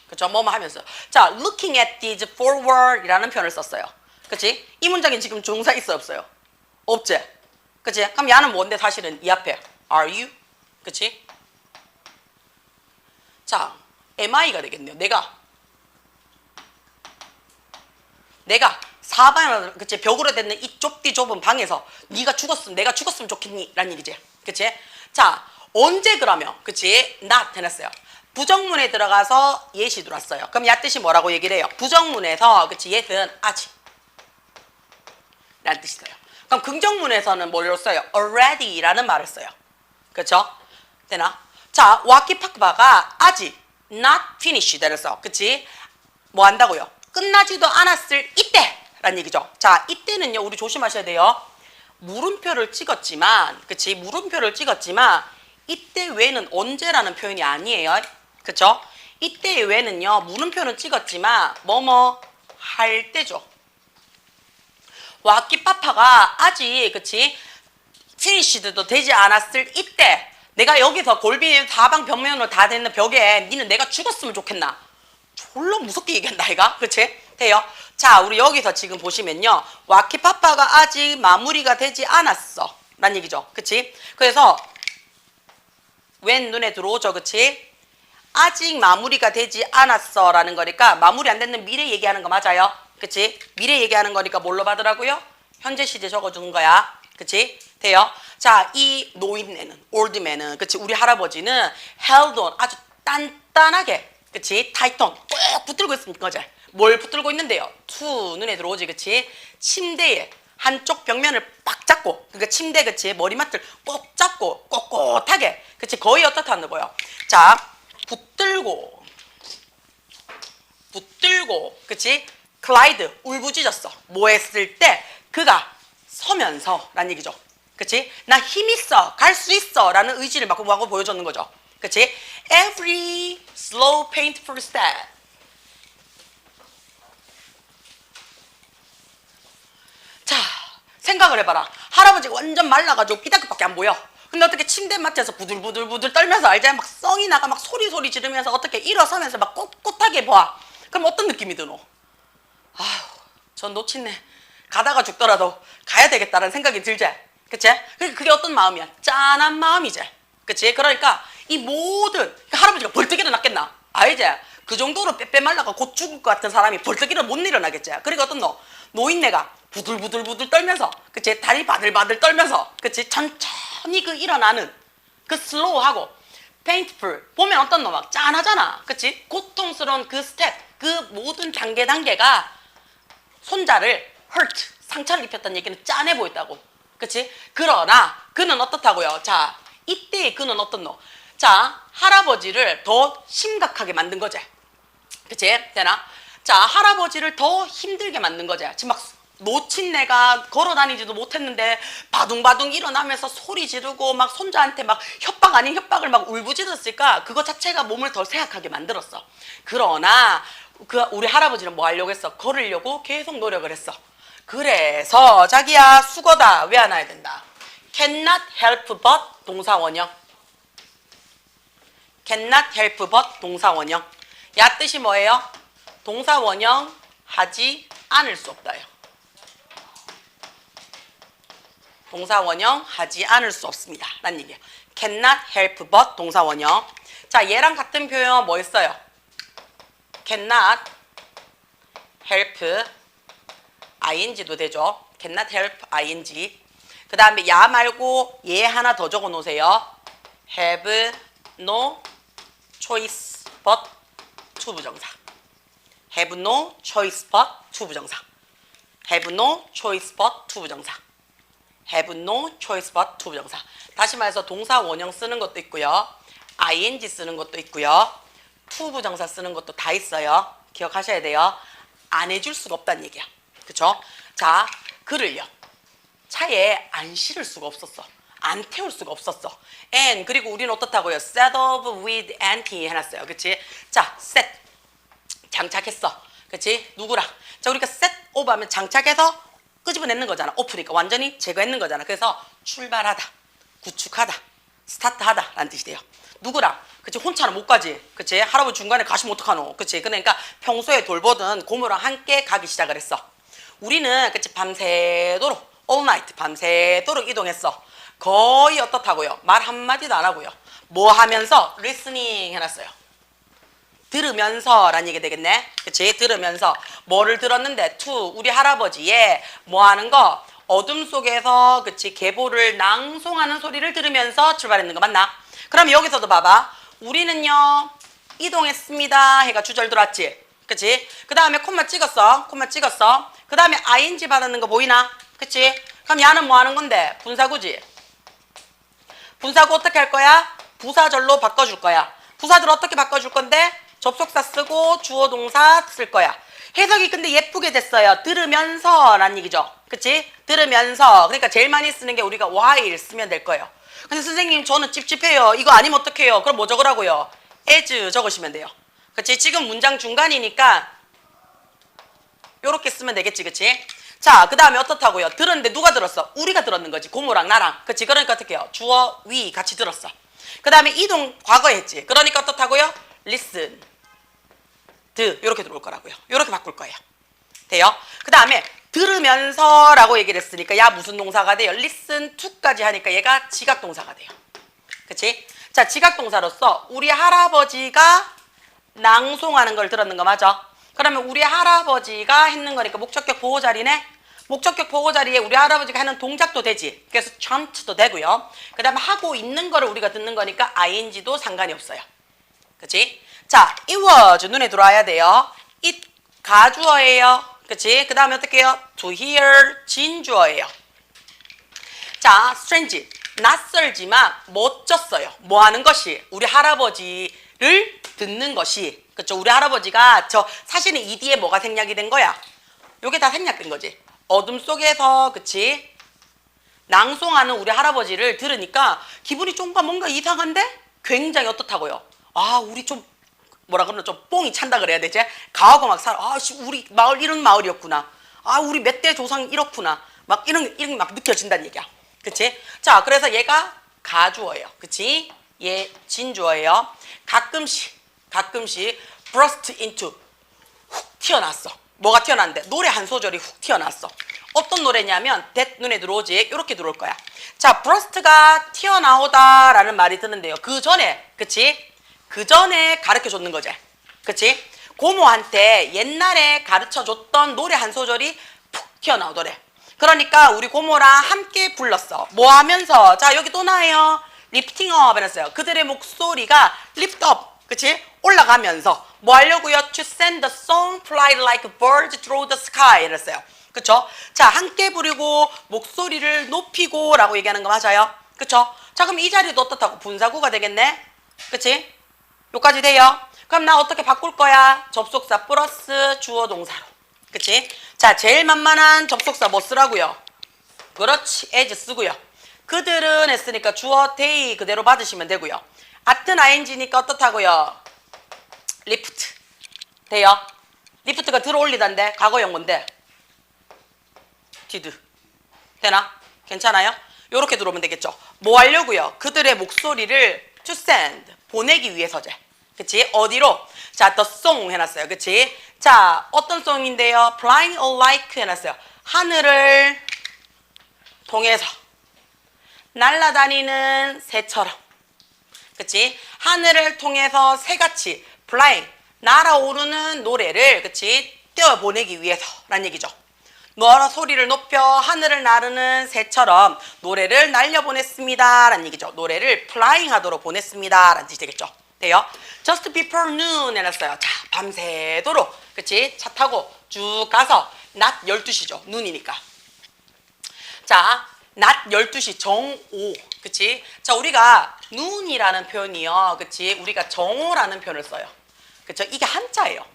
그쵸? 뭐뭐 하면서. 자 looking at these forward 이라는 표현을 썼어요. 그치? 이 문장에 지금 종사 있어 없어요? 없지? 그치? 그럼 야는 뭔데 사실은 이 앞에 are you? 그치? 자, MI가 되겠네요. 내가 사방으로 그치 벽으로 된 이 좁디 좁은 방에서 네가 죽었으면 내가 죽었으면 좋겠니? 라는 얘기지. 그치? 자, 언제 그러면 그치? not 해놨어요. 부정문에 들어가서 yes이 들어왔어요. 그럼 야 뜻이 뭐라고 얘기를 해요? 부정문에서 그치 yes는 아직 라는 뜻이 있어요. 그럼 긍정문에서는 뭐를 써요? already라는 말을 써요. 그쵸? 되나? 자, 와키파크바가 아직 not finished 이랬어. 그치? 뭐 한다고요? 끝나지도 않았을 이때! 라는 얘기죠. 자, 이때는요, 우리 조심하셔야 돼요. 물음표를 찍었지만, 그치? 물음표를 찍었지만, 이때 외에는 언제라는 표현이 아니에요. 그쵸? 이때 외에는요, 물음표는 찍었지만, 뭐뭐 할 때죠. 와키파파가 아직, 그치? finished도 되지 않았을 이때, 내가 여기서 골빈 사방 벽면으로 다 되는 벽에 니는 내가 죽었으면 좋겠나? 졸라 무섭게 얘기한다 이가 그치? 돼요? 자 우리 여기서 지금 보시면요 와키파파가 아직 마무리가 되지 않았어 라는 얘기죠. 그치? 그래서 웬 눈에 들어오죠. 그치? 아직 마무리가 되지 않았어 라는 거니까 마무리 안 됐는 미래 얘기하는 거 맞아요. 그치? 미래 얘기하는 거니까 뭘로 받으라고요? 현재 시제 적어주는 거야. 그치? 돼요? 자, 이 노인네는, 올드맨은, 그치? 우리 할아버지는 held on, 아주 단단하게, 그치? 타이톤, 꼭 붙들고 있는 거지. 뭘 붙들고 있는데요? 투, 눈에 들어오지, 그치? 침대에 한쪽 벽면을 빡 잡고, 그러니까 침대, 그치? 머리맡을 꼭 잡고, 꼿꼿하게, 그치? 거의 어떻다는 거예요? 자, 붙들고, 그치? 클라이드, 울부짖었어. 뭐 했을 때? 그가 서면서 라는 얘기죠. 그치? 나 힘 있어. 갈 수 있어. 라는 의지를 막 하고 보여줬는 거죠. 그치? Every slow painful step. 자, 생각을 해봐라. 할아버지가 완전 말라가지고 삐딱밖에 안 보여. 근데 어떻게 침대 맡에서 부들부들 떨면서 알잖아. 막 썽이 나가 막 소리 지르면서 어떻게 일어서면서 막 꼿꼿하게 봐. 그럼 어떤 느낌이 드노? 아휴, 전 놓친네. 가다가 죽더라도 가야 되겠다는 생각이 들지. 그치? 그게 어떤 마음이야? 짠한 마음이지. 그치? 그러니까 이 모든 할아버지가 벌떡 일어났겠나? 아니지? 그 정도로 빼빼 말라가 곧 죽을 것 같은 사람이 벌떡 일어나 못 일어나겠지. 그러니까 어떤 노인네가 부들부들 떨면서 그치? 다리 바들바들 떨면서 그치? 천천히 그 일어나는 그 슬로우하고 painful 보면 어떤 막 짠하잖아. 그치? 고통스러운 그 스텝 그 모든 단계가 손자를 hurt 상처를 입혔다는 얘기는 짠해 보였다고. 그치? 그러나 그는 어떻다고요? 자, 이때의 그는 어떻노? 자, 할아버지를 더 심각하게 만든 거지. 그치? 되나? 자, 할아버지를 더 힘들게 만든 거지. 지금 막 놓친 내가 걸어 다니지도 못했는데 바둥바둥 일어나면서 소리 지르고 막 손자한테 막 협박 아닌 협박을 막 울부짖었으니까 그거 자체가 몸을 더 쇠약하게 만들었어. 그러나 우리 할아버지는 뭐 하려고 했어? 걸으려고 계속 노력을 했어. 그래서 자기야 수거다 왜 안 와야 된다? cannot help but 동사원형. cannot help but 동사원형. 야 뜻이 뭐예요? 동사원형 하지 않을 수 없다요. 동사원형 하지 않을 수 없습니다 라는 얘기예요. cannot help but 동사원형. 자 얘랑 같은 표현 뭐 있어요? cannot help ing도 되죠. cannot help ing. 그 다음에 야 말고 얘 하나 더 적어 놓으세요. have no choice but to 부정사. have no choice but to 부정사. have no choice but to 부정사. have no choice but to 부정사. 다시 말해서 동사 원형 쓰는 것도 있고요. ing 쓰는 것도 있고요. to 부정사 쓰는 것도 다 있어요. 기억하셔야 돼요. 안 해줄 수가 없다는 얘기야. 그쵸? 자, 글을요. 차에 안 실을 수가 없었어. 안 태울 수가 없었어. and 그리고 우리는 어떻다고요? set up with auntie 해놨어요. 그치? 자, set 장착했어. 그치? 누구랑? 자, 우리가 set up 하면 장착해서 끄집어내는 거잖아. 오프니까 완전히 제거했는 거잖아. 그래서 출발하다, 구축하다, 스타트하다 라는 뜻이 돼요. 누구랑? 그치? 혼자는 못 가지. 그치? 할아버지 중간에 가시면 어떡하노? 그치? 그러니까 평소에 돌보던 고모랑 함께 가기 시작을 했어. 우리는 그치? 밤새도록 all night 밤새도록 이동했어. 거의 어떻다고요? 말 한마디도 안 하고요. 뭐 하면서? listening 해놨어요. 들으면서 라는 얘기 되겠네. 그치? 들으면서 뭐를 들었는데 to 우리 할아버지의 뭐 하는 거? 어둠 속에서 그치? 계보를 낭송하는 소리를 들으면서 출발했는 거 맞나? 그럼 여기서도 봐봐. 우리는요 이동했습니다 해가 주절 들어왔지. 그치? 그 다음에 콤마 찍었어. 콤마 찍었어. 그 다음에 ing 받았는 거 보이나? 그치? 그럼 야는 뭐 하는 건데? 분사구지. 분사구 어떻게 할 거야? 부사절로 바꿔줄 거야. 부사절 어떻게 바꿔줄 건데? 접속사 쓰고 주어 동사 쓸 거야. 해석이 근데 예쁘게 됐어요. 들으면서 라는 얘기죠. 그치? 들으면서. 그러니까 제일 많이 쓰는 게 우리가 while 쓰면 될 거예요. 근데 선생님 저는 찝찝해요. 이거 아니면 어떡해요? 그럼 뭐 적으라고요? as 적으시면 돼요. 그치? 지금 문장 중간이니까 요렇게 쓰면 되겠지. 그치? 자, 그 다음에 어떻다고요? 들었는데 누가 들었어? 우리가 들었는 거지. 고모랑 나랑. 그치? 그러니까 어떻게 해요? 주어, we 같이 들었어. 그 다음에 이동 과거에 했지. 그러니까 어떻다고요? listen, 이렇게 들어올 거라고요. 이렇게 바꿀 거예요. 돼요? 그 다음에 들으면서 라고 얘기를 했으니까 야 무슨 동사가 돼요? listen to까지 하니까 얘가 지각동사가 돼요. 그치? 자, 지각동사로서 우리 할아버지가 낭송하는 걸 들었는 거 맞아? 그러면 우리 할아버지가 했는 거니까 목적격 보호자리네? 목적격 보호자리에 우리 할아버지가 하는 동작도 되지. 그래서 chant도 되고요. 그 다음에 하고 있는 거를 우리가 듣는 거니까 ing도 상관이 없어요. 그치? 자, it was 눈에 들어와야 돼요. it 가주어예요. 그치? 그 다음에 어떻게 해요? to hear 진주어예요. 자, strange 낯설지만 멋졌어요. 뭐 하는 것이? 우리 할아버지를 듣는 것이. 그쵸? 우리 할아버지가 저 사실은 이 뒤에 뭐가 생략이 된 거야? 요게 다 생략된 거지. 어둠 속에서 그치? 낭송하는 우리 할아버지를 들으니까 기분이 좀 뭔가 이상한데? 굉장히 어떻다고요? 아, 우리 좀 뭐라 그러나 좀 뽕이 찬다 그래야 되지? 가하고 막 살아. 아, 우리 마을 이런 마을이었구나. 아, 우리 몇 대 조상 이렇구나. 막 이런 막 느껴진다는 얘기야. 그치? 자, 그래서 얘가 가주어예요. 그치? 얘 진주어예요. 가끔씩 burst into 훅 튀어났어. 뭐가 튀어났는데? 노래 한 소절이 훅 튀어났어. 어떤 노래냐면 that 눈에 들어오지. 이렇게 들어올 거야. 자, burst가 튀어나오다라는 말이 드는데요. 그 전에, 그치? 그 전에 가르쳐 줬는 거지. 그치? 고모한테 옛날에 가르쳐 줬던 노래 한 소절이 푹 튀어나오더래. 그러니까 우리 고모랑 함께 불렀어. 뭐 하면서? 자, 여기 또 나와요. lifting up 해놨어요. 그들의 목소리가 lift up. 그치? 올라가면서 뭐 하려고요? To send the song fly like a bird through the sky 이랬어요. 그쵸? 자, 함께 부르고 목소리를 높이고 라고 얘기하는 거 맞아요? 그쵸? 자, 그럼 이 자리도 어떻다고? 분사구가 되겠네? 그치? 요까지 돼요? 그럼 나 어떻게 바꿀 거야? 접속사 플러스 주어 동사로. 그치? 자, 제일 만만한 접속사 뭐 쓰라고요? 그렇지, as 쓰고요. 그들은 했으니까 주어 they 그대로 받으시면 되고요. 같은 ing니까 어떻다고요? lift 돼요? lift가 들어 올리던데 과거형 뭔데? did 되나? 괜찮아요? 요렇게 들어오면 되겠죠. 뭐 하려고요? 그들의 목소리를 to send 보내기 위해서제. 그치? 어디로? 자, the song 해놨어요. 그치? 자, 어떤 송인데요? flying like 해놨어요. 하늘을 통해서 날아다니는 새처럼. 그치? 하늘을 통해서 새같이 flying 날아오르는 노래를 그치? 띄워보내기 위해서 라는 얘기죠. 너라 소리를 높여 하늘을 나르는 새처럼 노래를 날려보냈습니다 라는 얘기죠. 노래를 flying 하도록 보냈습니다 라는 뜻이 되겠죠. 돼요? Just before noon 해놨어요. 자, 밤새도록 그치? 차 타고 쭉 가서 낮 12시죠. 눈이니까. 자, 낮 12시 정오. 그치? 자, 우리가 눈이라는 표현이요. 그치? 우리가 정오라는 표현을 써요. 그쵸? 이게 한자예요.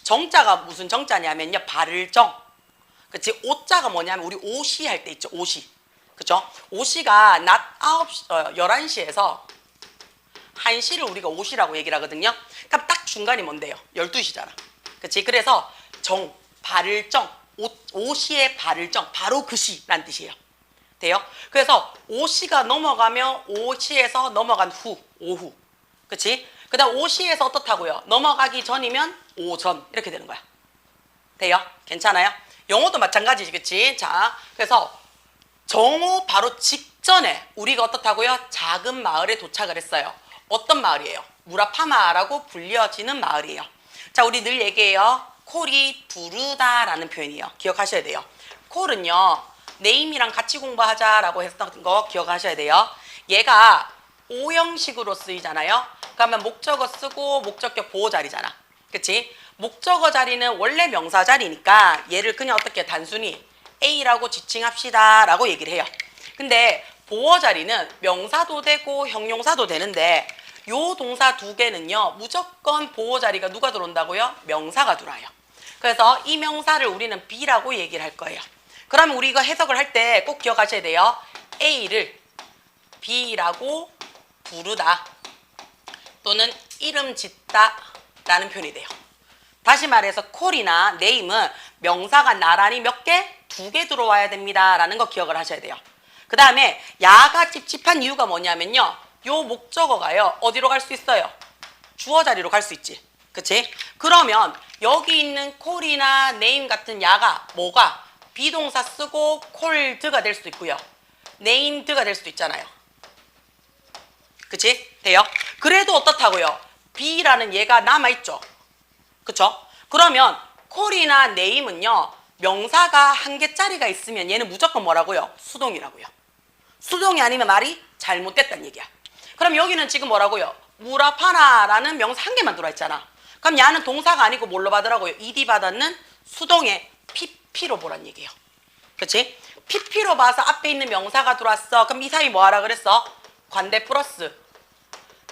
정자가 무슨 정자냐면요. 바를 정. 그치? 오자가 뭐냐면 우리 오시 할 때 있죠. 오시. 그죠? 오시가 낮 11시에서 1시를 우리가 오시라고 얘기를 하거든요. 그럼 딱 중간이 뭔데요? 12시잖아. 그치? 그래서 발을정, 오시의 발을정, 바로 그 시란 뜻이에요. 돼요? 그래서 오시가 넘어가면 오시에서 넘어간 후, 오후. 그치? 그 다음 오시에서 어떻다고요? 넘어가기 전이면 오전. 이렇게 되는 거야. 돼요? 괜찮아요? 영어도 마찬가지지, 그치? 자, 그래서 정오 바로 직전에 우리가 어떻다고요? 작은 마을에 도착을 했어요. 어떤 마을이에요? 무라파마라고 불려지는 마을이에요. 자, 우리 늘 얘기해요. 콜이 부르다라는 표현이에요. 기억하셔야 돼요. 콜은요, 네임이랑 같이 공부하자라고 했던 거 기억하셔야 돼요. 얘가 오형식으로 쓰이잖아요. 그러면 목적어 쓰고 목적격 보호 자리잖아. 그치? 목적어 자리는 원래 명사 자리니까 얘를 그냥 어떻게 단순히 A라고 지칭합시다 라고 얘기를 해요. 근데 보호 자리는 명사도 되고 형용사도 되는데 요 동사 두 개는요, 무조건 보호 자리가 누가 들어온다고요? 명사가 들어와요. 그래서 이 명사를 우리는 B라고 얘기를 할 거예요. 그러면 우리 이거 해석을 할 때 꼭 기억하셔야 돼요. A를 B라고 부르다 또는 이름 짓다 라는 표현이 돼요. 다시 말해서 콜이나 네임은 명사가 나란히 몇 개? 2개 들어와야 됩니다 라는 거 기억을 하셔야 돼요. 그 다음에 야가 찝찝한 이유가 뭐냐면요, 요 목적어가요 어디로 갈 수 있어요? 주어 자리로 갈 수 있지. 그치? 그러면 여기 있는 콜이나 네임 같은 야가 뭐가? 비동사 쓰고 콜드가 될 수도 있고요, 네임드가 될 수도 있잖아요. 그치? 돼요? 그래도 어떻다고요? B라는 얘가 남아있죠. 그쵸? 그러면 콜이나 네임은요, 명사가 1개짜리가 있으면 얘는 무조건 뭐라고요? 수동이라고요. 수동이 아니면 말이 잘못됐다는 얘기야. 그럼 여기는 지금 뭐라고요? 무라파나라는 명사 1개만 들어있잖아. 그럼 야는 동사가 아니고 뭘로 받으라고요? ed 받았는 수동의 pp로 보란 얘기예요. 그치? pp로 봐서 앞에 있는 명사가 들어왔어. 그럼 이 사이 뭐 하라 그랬어? 관대 플러스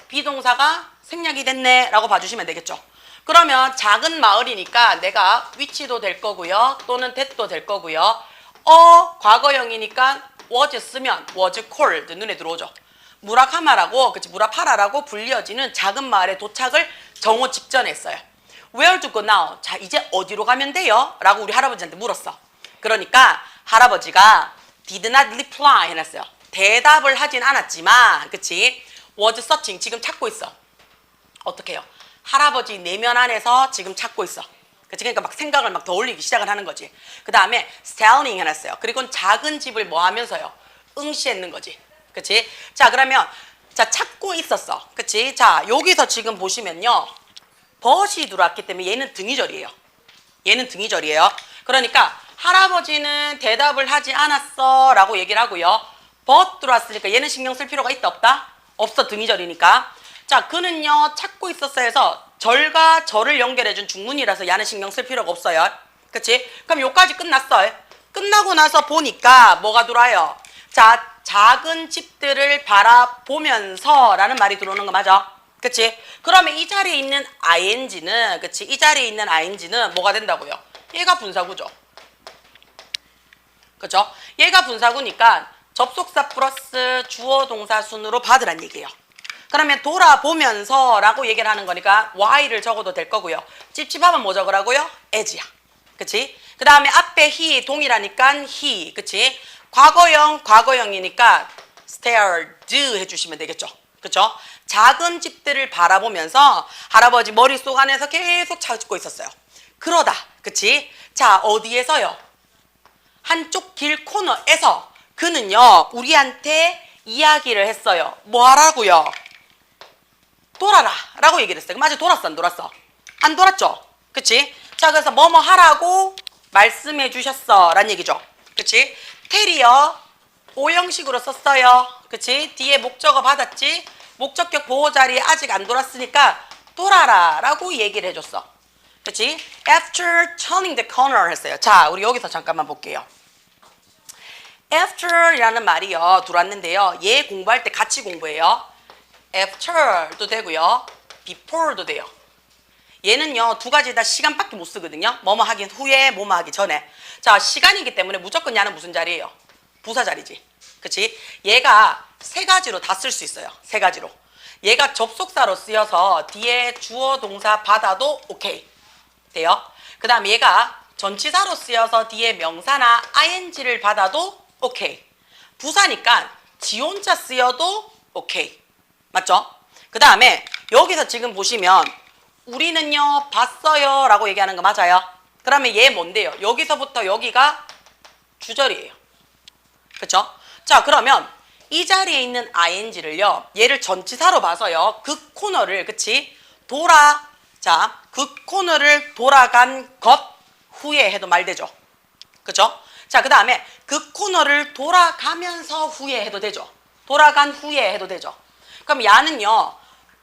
비동사가 생략이 됐네 라고 봐주시면 되겠죠. 그러면 작은 마을이니까 내가 위치도 될 거고요, 또는 that도 될 거고요. 과거형이니까 was 쓰면 was called 눈에 들어오죠. 무라카마라고, 그치, 무라파라라고 불려지는 작은 마을에 도착을 정오 직전에 했어요. Where to go now? 자, 이제 어디로 가면 돼요? 라고 우리 할아버지한테 물었어. 그러니까 할아버지가 did not reply 해놨어요. 대답을 하진 않았지만, 그치? was searching, 지금 찾고 있어. 어떻게 해요? 할아버지 내면 안에서 지금 찾고 있어. 그치? 그러니까 막 생각을 막 더 올리기 시작을 하는 거지. 그 다음에 selling 해놨어요. 그리고 작은 집을 뭐 하면서요? 응시했는 거지. 그치? 자, 그러면 자, 찾고 있었어. 그치? 자, 여기서 지금 보시면요, 벗이 들어왔기 때문에 얘는 등위절이에요. 얘는 등위절이에요. 그러니까 할아버지는 대답을 하지 않았어 라고 얘기를 하고요, 벗 들어왔으니까 얘는 신경 쓸 필요가 있다 없다? 없어. 등위절이니까. 자, 그는요 찾고 있었어 해서 절과 절을 연결해준 중문이라서 야는 신경 쓸 필요가 없어요. 그치? 그럼 요까지 끝났어. 끝나고 나서 보니까 뭐가 들어와요? 자, 작은 집들을 바라보면서 라는 말이 들어오는 거 맞아? 그치? 그러면 이 자리에 있는 ing는, 그치? 이 자리에 있는 ing는 뭐가 된다고요? 얘가 분사구죠. 그쵸? 얘가 분사구니까 접속사 플러스 주어 동사 순으로 받으란 얘기예요. 그러면 돌아보면서 라고 얘기를 하는 거니까 y를 적어도 될 거고요. 찝찝하면 뭐 적으라고요? as야. 그치? 그 다음에 앞에 he 동이라니까 he. 그치? 과거형이니까 stared 해주시면 되겠죠. 그쵸? 작은 집들을 바라보면서 할아버지 머릿속 안에서 계속 찾고 있었어요. 그러다. 그치? 자, 어디에서요? 한쪽 길 코너에서 그는요 우리한테 이야기를 했어요. 뭐 하라고요? 돌아라 라고 얘기를 했어요. 맞아, 돌았어 안 돌았어? 안 돌았죠? 그치? 자, 그래서 뭐뭐 하라고 말씀해 주셨어 라는 얘기죠. 그치? 테리어 오형식으로 썼어요. 그치? 뒤에 목적어 받았지? 목적격 보호 자리에 아직 안 돌았으니까 돌아라 라고 얘기를 해줬어. 그치? After turning the corner 했어요. 자, 우리 여기서 잠깐만 볼게요. After이라는 말이요 들어왔는데요, 얘 공부할 때 같이 공부해요. After도 되고요, before도 돼요. 얘는요 두 가지 다 시간밖에 못 쓰거든요. 뭐뭐 하긴 후에, 뭐뭐 하기 전에. 자, 시간이기 때문에 무조건 얘는 무슨 자리예요? 부사 자리지. 그치? 얘가 세 가지로 다 쓸 수 있어요. 세 가지로. 얘가 접속사로 쓰여서 뒤에 주어 동사 받아도 오케이. 돼요? 그 다음 얘가 전치사로 쓰여서 뒤에 명사나 ing를 받아도 오케이. 부사니까 지 혼자 쓰여도 오케이. 맞죠? 그 다음에 여기서 지금 보시면 우리는요 봤어요 라고 얘기하는 거 맞아요? 그러면 얘 뭔데요? 여기서부터 여기가 주절이에요. 그쵸? 자, 그러면 이 자리에 있는 ing를요 얘를 전치사로 봐서요 그 코너를, 그치? 자, 그 코너를 돌아간 것 후에 해도 말 되죠. 그쵸? 자, 그 다음에 그 코너를 돌아가면서 후에 해도 되죠. 돌아간 후에 해도 되죠. 그럼 야는요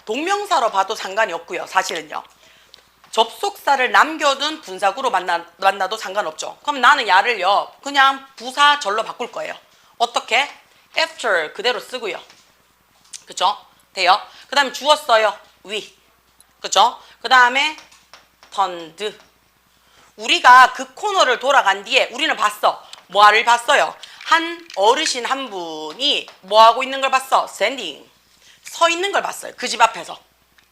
동명사로 봐도 상관이 없고요. 사실은요 접속사를 남겨둔 분사구로 만나도 상관없죠. 그럼 나는 야를요 그냥 부사절로 바꿀 거예요. 어떻게? after 그대로 쓰고요. 그쵸? 돼요? 그 다음에 주었어요. we. 그쵸? 그 다음에 turned. 우리가 그 코너를 돌아간 뒤에 우리는 봤어. 뭐를 봤어요? 한 어르신 한 분이 뭐하고 있는 걸 봤어? standing. 서 있는 걸 봤어요. 그 집 앞에서.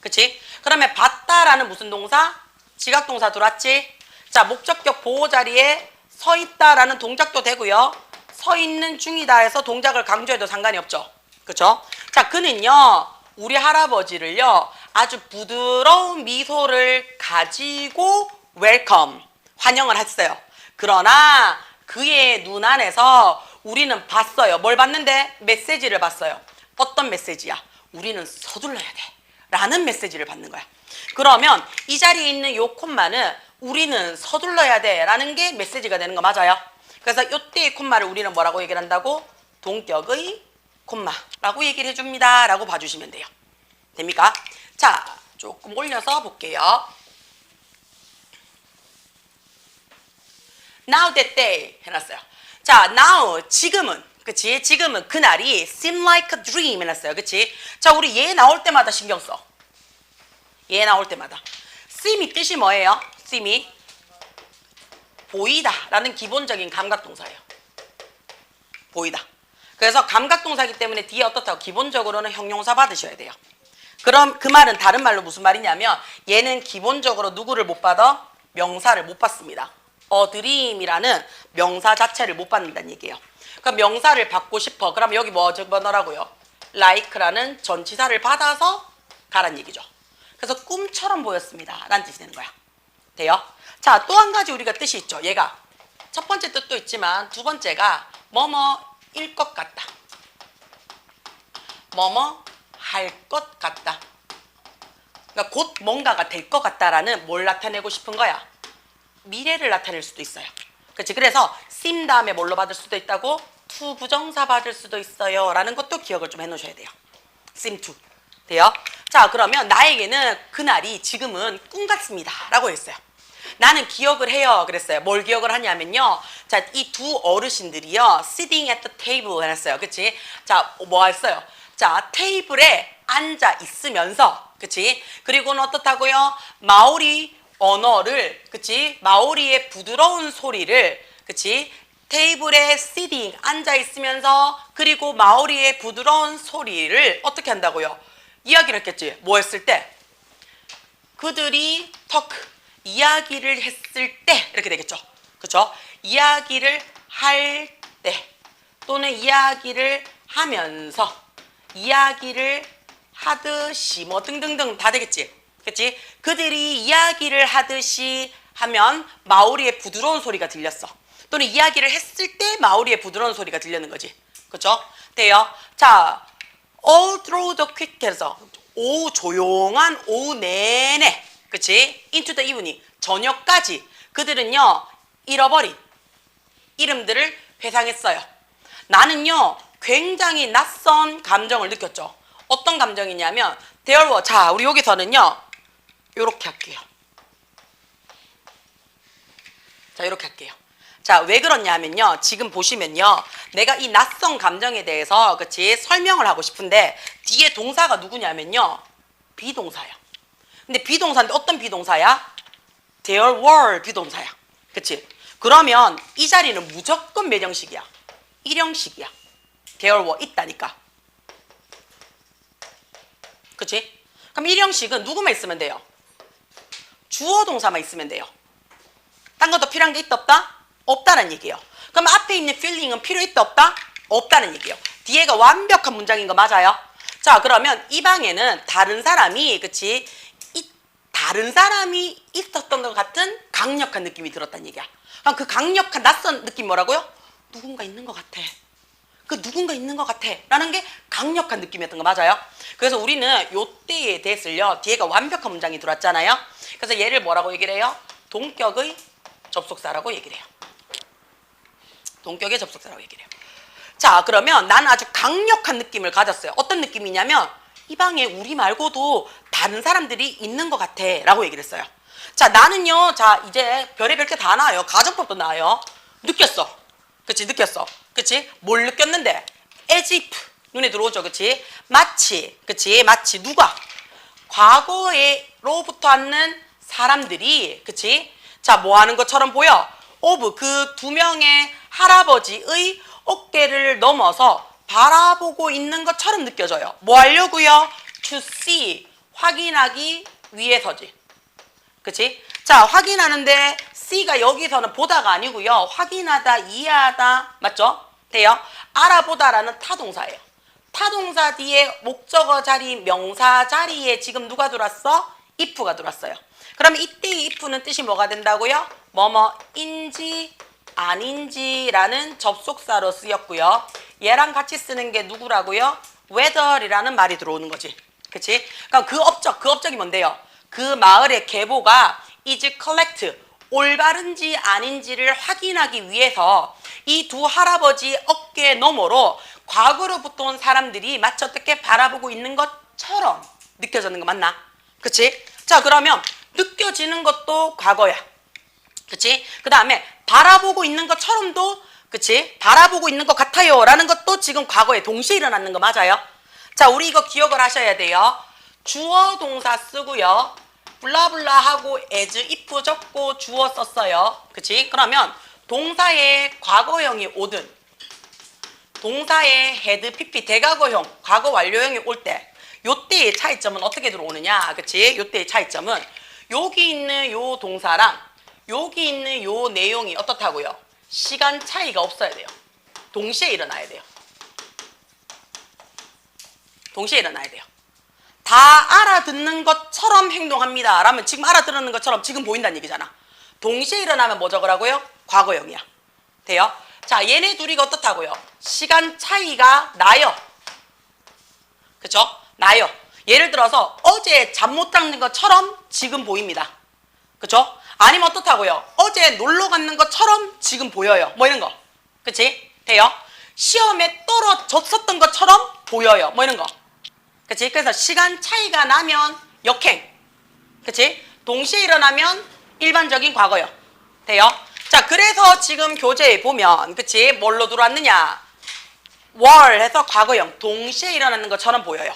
그치? 그러면 봤다라는 무슨 동사? 지각동사 들어왔지? 자, 목적격 보호 자리에 서 있다라는 동작도 되고요. 서 있는 중이다 해서 동작을 강조해도 상관이 없죠. 그쵸? 자, 그는요 우리 할아버지를요 아주 부드러운 미소를 가지고 웰컴, 환영을 했어요. 그러나 그의 눈 안에서 우리는 봤어요. 뭘 봤는데? 메시지를 봤어요. 어떤 메시지야? 우리는 서둘러야 돼 라는 메시지를 받는 거야. 그러면 이 자리에 있는 요 콤마는 우리는 서둘러야 돼 라는 게 메시지가 되는 거 맞아요? 그래서 요때의 콤마를 우리는 뭐라고 얘기를 한다고? 동격의 콤마라고 얘기를 해줍니다 라고 봐주시면 돼요. 됩니까? 자, 조금 올려서 볼게요. Now that day 해놨어요. 자, now 지금은, 그치? 지금은 그날이 seem like a dream 해놨어요. 그치? 자, 우리 얘 나올 때마다 신경 써. 얘 나올 때마다. seem이 뜻이 뭐예요? seem이 보이다 라는 기본적인 감각동사예요. 보이다. 그래서 감각동사이기 때문에 뒤에 어떻다고? 기본적으로는 형용사 받으셔야 돼요. 그럼 그 말은 다른 말로 무슨 말이냐면 얘는 기본적으로 누구를 못 받아? 명사를 못 받습니다. dream이라는 명사 자체를 못 받는다는 얘기예요. 그럼 명사를 받고 싶어. 그럼 여기 뭐 적어넣으라고요? like라는 전치사를 받아서 가란 얘기죠. 그래서 꿈처럼 보였습니다 라는 뜻이 되는 거야. 돼요? 자, 또 한 가지 우리가 뜻이 있죠. 얘가 첫 번째 뜻도 있지만 두 번째가 뭐뭐일 것 같다. 뭐뭐 할 것 같다. 그러니까 곧 뭔가가 될 것 같다라는 뭘 나타내고 싶은 거야? 미래를 나타낼 수도 있어요. 그렇지? 그래서 seem 다음에 뭘로 받을 수도 있다고? to 부정사 받을 수도 있어요 라는 것도 기억을 좀 해놓으셔야 돼요. seem to. 돼요? 자, 그러면 나에게는 그날이 지금은 꿈 같습니다 라고 했어요. 나는 기억을 해요 그랬어요. 뭘 기억을 하냐면요, 자, 이 두 어르신들이요 sitting at the table 해놨어요. 그치? 자, 뭐 했어요? 자, 테이블에 앉아 있으면서, 그치? 그리고는 어떻다고요? 마오리 언어를, 그치? 마오리의 부드러운 소리를, 그치? 테이블에 sitting 앉아 있으면서 그리고 마오리의 부드러운 소리를 어떻게 한다고요? 이야기를 했겠지. 뭐 했을 때? 그들이 talk, 이야기를 했을 때 이렇게 되겠죠. 그렇죠? 이야기를 할 때 또는 이야기를 하면서, 이야기를 하듯이 뭐 등등등 다 되겠지. 그렇지? 그들이 이야기를 하듯이 하면 마오리의 부드러운 소리가 들렸어. 또는 이야기를 했을 때 마오리의 부드러운 소리가 들리는 거지. 그렇죠? 돼요? 자, all through the quick 해서 오후, 조용한 오후 내내, 그치? into the evening, 저녁까지 그들은요 잃어버린 이름들을 회상했어요. 나는요 굉장히 낯선 감정을 느꼈죠. 어떤 감정이냐면 there were, 자, 우리 여기서는요 요렇게 할게요. 자, 요렇게 할게요. 자, 왜 그러냐면요, 지금 보시면요 내가 이 낯선 감정에 대해서, 그치, 설명을 하고 싶은데 뒤에 동사가 누구냐면요 비동사야. 근데 비동사인데 어떤 비동사야? there were 비동사야. 그치? 그러면 이 자리는 무조건 몇 형식이야? 1형식이야. there were 있다니까. 그치? 그럼 이 형식은 누구만 있으면 돼요? 주어 동사만 있으면 돼요. 딴 것도 필요한 게 있다 없다? 없다는 얘기예요. 그럼 앞에 있는 feeling은 필요 있다 없다? 없다는 얘기예요. 뒤에가 완벽한 문장인 거 맞아요? 자, 그러면 이 방에는 다른 사람이, 그치? 다른 사람이 있었던 것 같은 강력한 느낌이 들었다는 얘기야. 그럼 그 강력한 낯선 느낌 뭐라고요? 누군가 있는 것 같아. 그 누군가 있는 것 같아 라는 게 강력한 느낌이었던 거 맞아요? 그래서 우리는 요때에 대해서요, 뒤에가 완벽한 문장이 들어왔잖아요. 그래서 얘를 뭐라고 얘기를 해요? 동격의 접속사라고 얘기를 해요. 동격의 접속사라고 얘기를 해요. 자, 그러면 나는 아주 강력한 느낌을 가졌어요. 어떤 느낌이냐면 이 방에 우리 말고도 다른 사람들이 있는 것 같아 라고 얘기를 했어요. 자, 나는요, 자, 이제 별의별 게 다 나와요. 가정법도 나와요. 느꼈어. 그치? 느꼈어. 그치? 뭘 느꼈는데? as if 눈에 들어오죠. 그치? 마치. 그치? 마치 누가? 과거에로부터 왔는 사람들이, 그치? 자, 뭐 하는 것처럼 보여? of 그 두 명의 할아버지의 어깨를 넘어서 바라보고 있는 것처럼 느껴져요. 뭐 하려고요? to see 확인하기 위해서지. 그치? 자, 확인하는데 C가 여기서는 보다가 아니고요. 확인하다, 이해하다, 맞죠? 돼요? 알아보다라는 타동사예요. 타동사 뒤에 목적어 자리, 명사 자리에 지금 누가 들어왔어? if가 들어왔어요. 그럼 이때의 if는 뜻이 뭐가 된다고요? 뭐뭐인지 아닌지라는 접속사로 쓰였고요. 얘랑 같이 쓰는 게 누구라고요? whether이라는 말이 들어오는 거지. 그치? 그럼 그 업적이 뭔데요? 그 마을의 계보가 is correct, 올바른지 아닌지를 확인하기 위해서 이 두 할아버지 어깨 너머로 과거로부터 온 사람들이 마치 어떻게 바라보고 있는 것처럼 느껴지는 거 맞나? 그치? 자, 그러면 느껴지는 것도 과거야. 그치? 그 다음에 바라보고 있는 것처럼도, 그치? 바라보고 있는 것 같아요 라는 것도 지금 과거에 동시에 일어나는 거 맞아요? 자, 우리 이거 기억을 하셔야 돼요. 주어 동사 쓰고요. 블라블라 하고 as if 적고 주어 썼어요. 그치? 그러면 동사의 과거형이 오든 동사의 had, pp, 대과거형, 과거 완료형이 올 때 요때의 차이점은 어떻게 들어오느냐? 그치? 요때의 차이점은 여기 있는 요 동사랑 여기 있는 요 내용이 어떻다고요? 시간 차이가 없어야 돼요. 동시에 일어나야 돼요. 동시에 일어나야 돼요. 다 알아듣는 것처럼 행동합니다 라면 지금 알아듣는 것처럼 지금 보인다는 얘기잖아. 동시에 일어나면 뭐 적으라고요? 과거형이야. 돼요? 자, 얘네 둘이 어떻다고요? 시간 차이가 나요. 그쵸? 나요. 예를 들어서 어제 잠 못 자는 것처럼 지금 보입니다. 그쵸? 아니면 어떻다고요? 어제 놀러 갔는 것처럼 지금 보여요. 뭐 이런 거. 그치? 돼요? 시험에 떨어졌었던 것처럼 보여요. 뭐 이런 거. 그치? 그래서 시간 차이가 나면 역행. 그치? 동시에 일어나면 일반적인 과거요. 돼요? 자, 그래서 지금 교재에 보면, 그치? 뭘로 들어왔느냐? 월 해서 과거형. 동시에 일어나는 것처럼 보여요.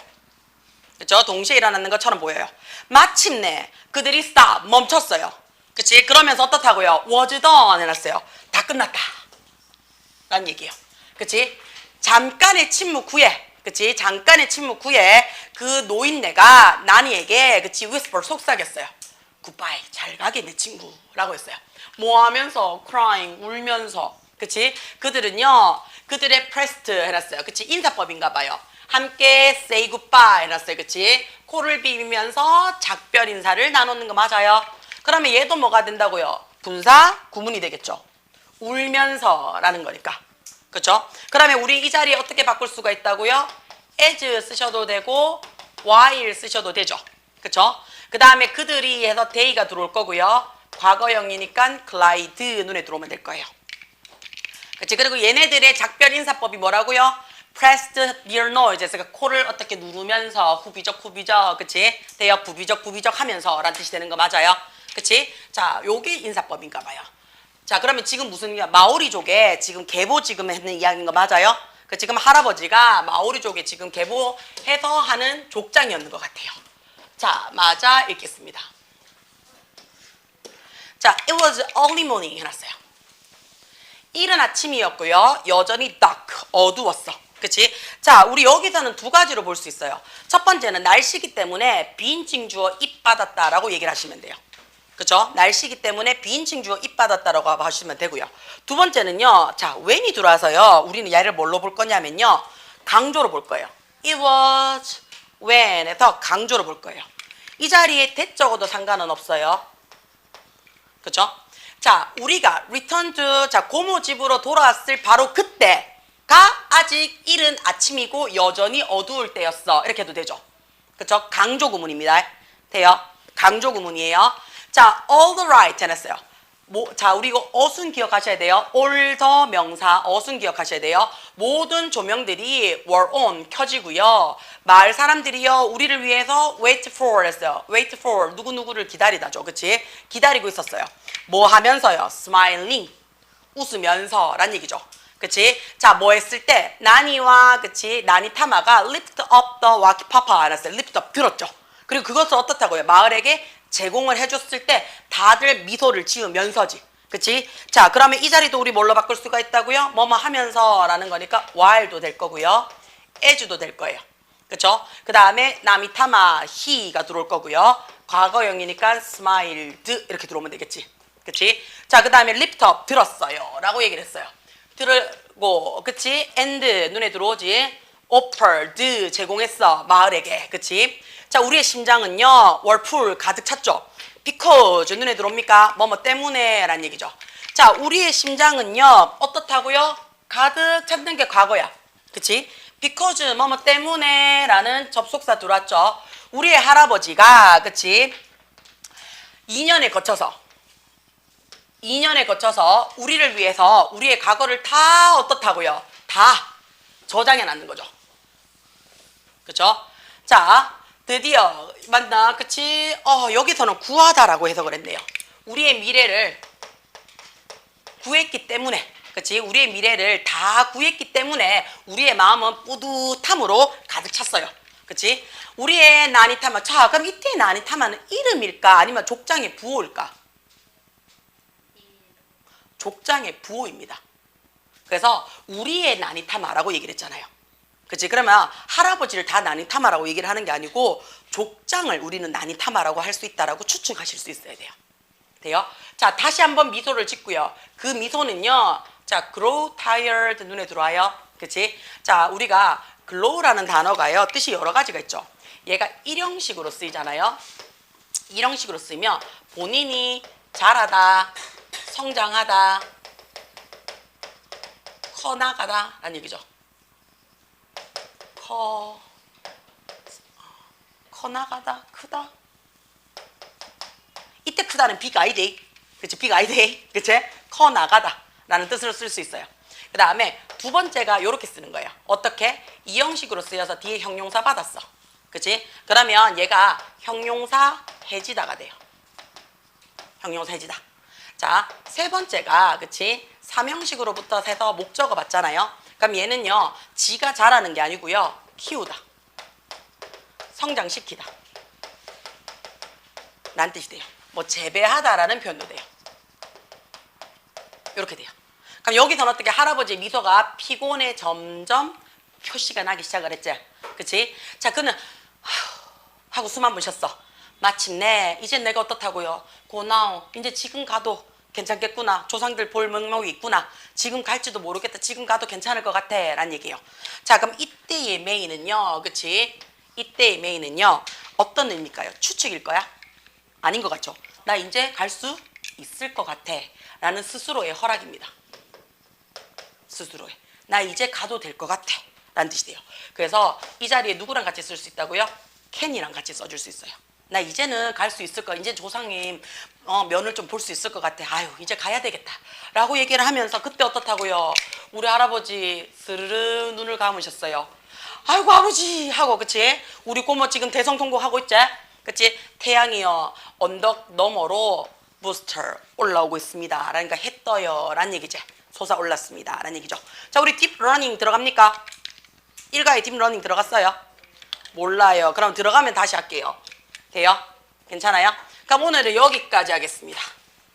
그쵸? 동시에 일어나는 것처럼 보여요. 마침내 그들이 stop, 멈췄어요. 그치? 그러면서 어떻다고요? was done 해놨어요. 다 끝났다 라는 얘기예요. 그치? 잠깐의 침묵 후에, 그치? 잠깐의 침묵 후에 그 노인네가 나니에게, 그치? whisper, 속삭였어요. 굿바이, 잘 가게 내 친구 라고 했어요. 뭐 하면서? crying, 울면서. 그치? 그들은요, 그들의 pressed 해놨어요. 그치? 인사법인가 봐요. 함께 say goodbye 해놨어요. 그치? 코를 비비면서 작별 인사를 나누는 거 맞아요? 그러면 얘도 뭐가 된다고요? 분사, 구문이 되겠죠. 울면서 라는 거니까. 그쵸? 그러면 우리 이 자리에 어떻게 바꿀 수가 있다고요? as 쓰셔도 되고 while 쓰셔도 되죠. 그쵸? 그 다음에 그들이 해서 they가 들어올 거고요. 과거형이니까 glide 눈에 들어오면 될 거예요. 그치? 그리고 얘네들의 작별 인사법이 뭐라고요? pressed near nose. 그러니까 코를 어떻게 누르면서 후비적, 그치? 대역, 부비적 하면서 라는 뜻이 되는 거 맞아요? 그치? 자, 요게 인사법인가 봐요. 자, 그러면 지금 무슨 마오리족에 지금 계보 지금 했는 이야기인 거 맞아요? 그 지금 할아버지가 마오리족에 지금 계보해서 하는 족장이었는 것 같아요. 자, 맞아 읽겠습니다. 자, it was early morning 해놨어요. 이른 아침이었고요. 여전히 dark, 어두웠어. 그치? 자, 우리 여기서는 두 가지로 볼 수 있어요. 첫 번째는 날씨기 때문에 비인칭 주어 입 받았다라고 얘기를 하시면 돼요. 그쵸? 날씨기 때문에 비인칭 주어 입 받았다라고 하시면 되고요. 두 번째는요. 자, when이 들어와서요. 우리는 얘를 뭘로 볼 거냐면요. 강조로 볼 거예요. It was when에서 강조로 볼 거예요. 이 자리에 that 적어도 상관은 없어요. 그쵸? 자, 우리가 return to, 자, 고모 집으로 돌아왔을 바로 그때가 아직 이른 아침이고 여전히 어두울 때였어. 이렇게 해도 되죠. 그쵸? 강조 구문입니다. 돼요? 강조 구문이에요. 자, all the right 해놨어요. 자, 우리 이거 어순 기억하셔야 돼요. all the 명사 어순 기억하셔야 돼요. 모든 조명들이 were on 켜지고요. 마을 사람들이요 우리를 위해서 wait for 했어요. wait for 누구누구를 기다리다죠. 그치? 기다리고 있었어요. 뭐 하면서요? smiling 웃으면서 란 얘기죠. 그치? 자, 뭐 했을 때 나니와 그치? 나니 타마가 lift up the walkie papa 알았어요. lift up 들었죠. 그리고 그것을 어떻다고요? 마을에게 제공을 해줬을 때 다들 미소를 지으면서지. 그치? 자, 그러면 이 자리도 우리 뭘로 바꿀 수가 있다고요? 뭐뭐 하면서 라는 거니까 while도 될 거고요. as도 될 거예요. 그쵸? 그 다음에 나미타마 he가 들어올 거고요. 과거형이니까 smiled 이렇게 들어오면 되겠지. 그치? 자, 그 다음에 lift up 들었어요 라고 얘기를 했어요. 들고 그치? and 눈에 들어오지. offered 제공했어 마을에게. 그치? 자, 우리의 심장은요 월풀 가득 찼죠. because 눈에 들어옵니까? 뭐뭐 때문에 라는 얘기죠. 자, 우리의 심장은요 어떻다고요? 가득 찼는 게 과거야. 그치? because 뭐뭐 때문에 라는 접속사 들어왔죠. 우리의 할아버지가 그치? 2년에 거쳐서 우리를 위해서 우리의 과거를 다 어떻다고요? 다 저장해 놨는 거죠. 그쵸? 자, 드디어 맞나? 그치? 여기서는 구하다라고 해석을 했네요. 우리의 미래를 구했기 때문에 그치? 우리의 미래를 다 구했기 때문에 우리의 마음은 뿌듯함으로 가득 찼어요. 그치? 우리의 나니타마. 자, 그럼 이때의 나니타마는 이름일까? 아니면 족장의 부호일까? 족장의 부호입니다. 그래서 우리의 나니타마라고 얘기를 했잖아요. 그치? 그러면 할아버지를 다 나니타마라고 얘기를 하는 게 아니고 족장을 우리는 나니타마라고 할 수 있다라고 추측하실 수 있어야 돼요. 돼요? 자, 다시 한번 미소를 짓고요. 그 미소는요. 자, grow tired 눈에 들어와요. 그치? 자, 우리가 glow라는 단어가요. 뜻이 여러 가지가 있죠. 얘가 일형식으로 쓰이잖아요. 일형식으로 쓰이면 본인이 자라다, 성장하다, 커나가다 라는 얘기죠. 커나가다, 크다. 이때 크다는 빅 아이디, 그치? 빅 아이디, 그치? 커나가다 라는 뜻으로 쓸 수 있어요. 그 다음에 두 번째가 이렇게 쓰는 거예요. 어떻게? 이 형식으로 쓰여서 뒤에 형용사 받았어. 그치? 그러면 얘가 형용사 해지다가 돼요. 형용사 해지다. 자, 세 번째가 그치? 삼형식으로부터 세서 목적어 받잖아요. 그럼 얘는요, 지가 자라는 게 아니고요, 키우다, 성장시키다 라는 뜻이 돼요. 뭐 재배하다라는 표현도 돼요. 이렇게 돼요. 그럼 여기서는 어떻게 할아버지의 미소가 피곤에 점점 표시가 나기 시작을 했지. 그치? 자, 그는 하고 숨 한 번 쉬었어. 마침내 이제 내가 어떻다고요? 고나오 이제 지금 가도 괜찮겠구나. 조상들 볼 명목이 있구나. 지금 갈지도 모르겠다. 지금 가도 괜찮을 것 같아 라는 얘기예요. 자, 그럼 이때의 메인은요, 그치? 이때의 메인은요 어떤 의미일까요? 추측일 거야? 아닌 것 같죠? 나 이제 갈 수 있을 것 같아 라는 스스로의 허락입니다. 스스로의 나 이제 가도 될 것 같아 라는 뜻이 돼요. 그래서 이 자리에 누구랑 같이 쓸 수 있다고요? 캔이랑 같이 써줄 수 있어요. 나 이제는 갈 수 있을 거야. 이제 조상님 면을 좀 볼 수 있을 것 같아. 아유, 이제 가야 되겠다 라고 얘기를 하면서 그때 어떻다고요? 우리 할아버지 스르르 눈을 감으셨어요. 아이고 아버지 하고. 그치? 우리 고모 지금 대성통곡하고 있지? 그치? 태양이요 언덕 너머로 부스터 올라오고 있습니다 라니까 해 떠요 라는 얘기지. 솟아올랐습니다 라는 얘기죠. 자, 우리 딥러닝 들어갑니까? 일가에 딥러닝 들어갔어요? 몰라요. 그럼 들어가면 다시 할게요. 돼요? 괜찮아요? 그럼 오늘은 여기까지 하겠습니다.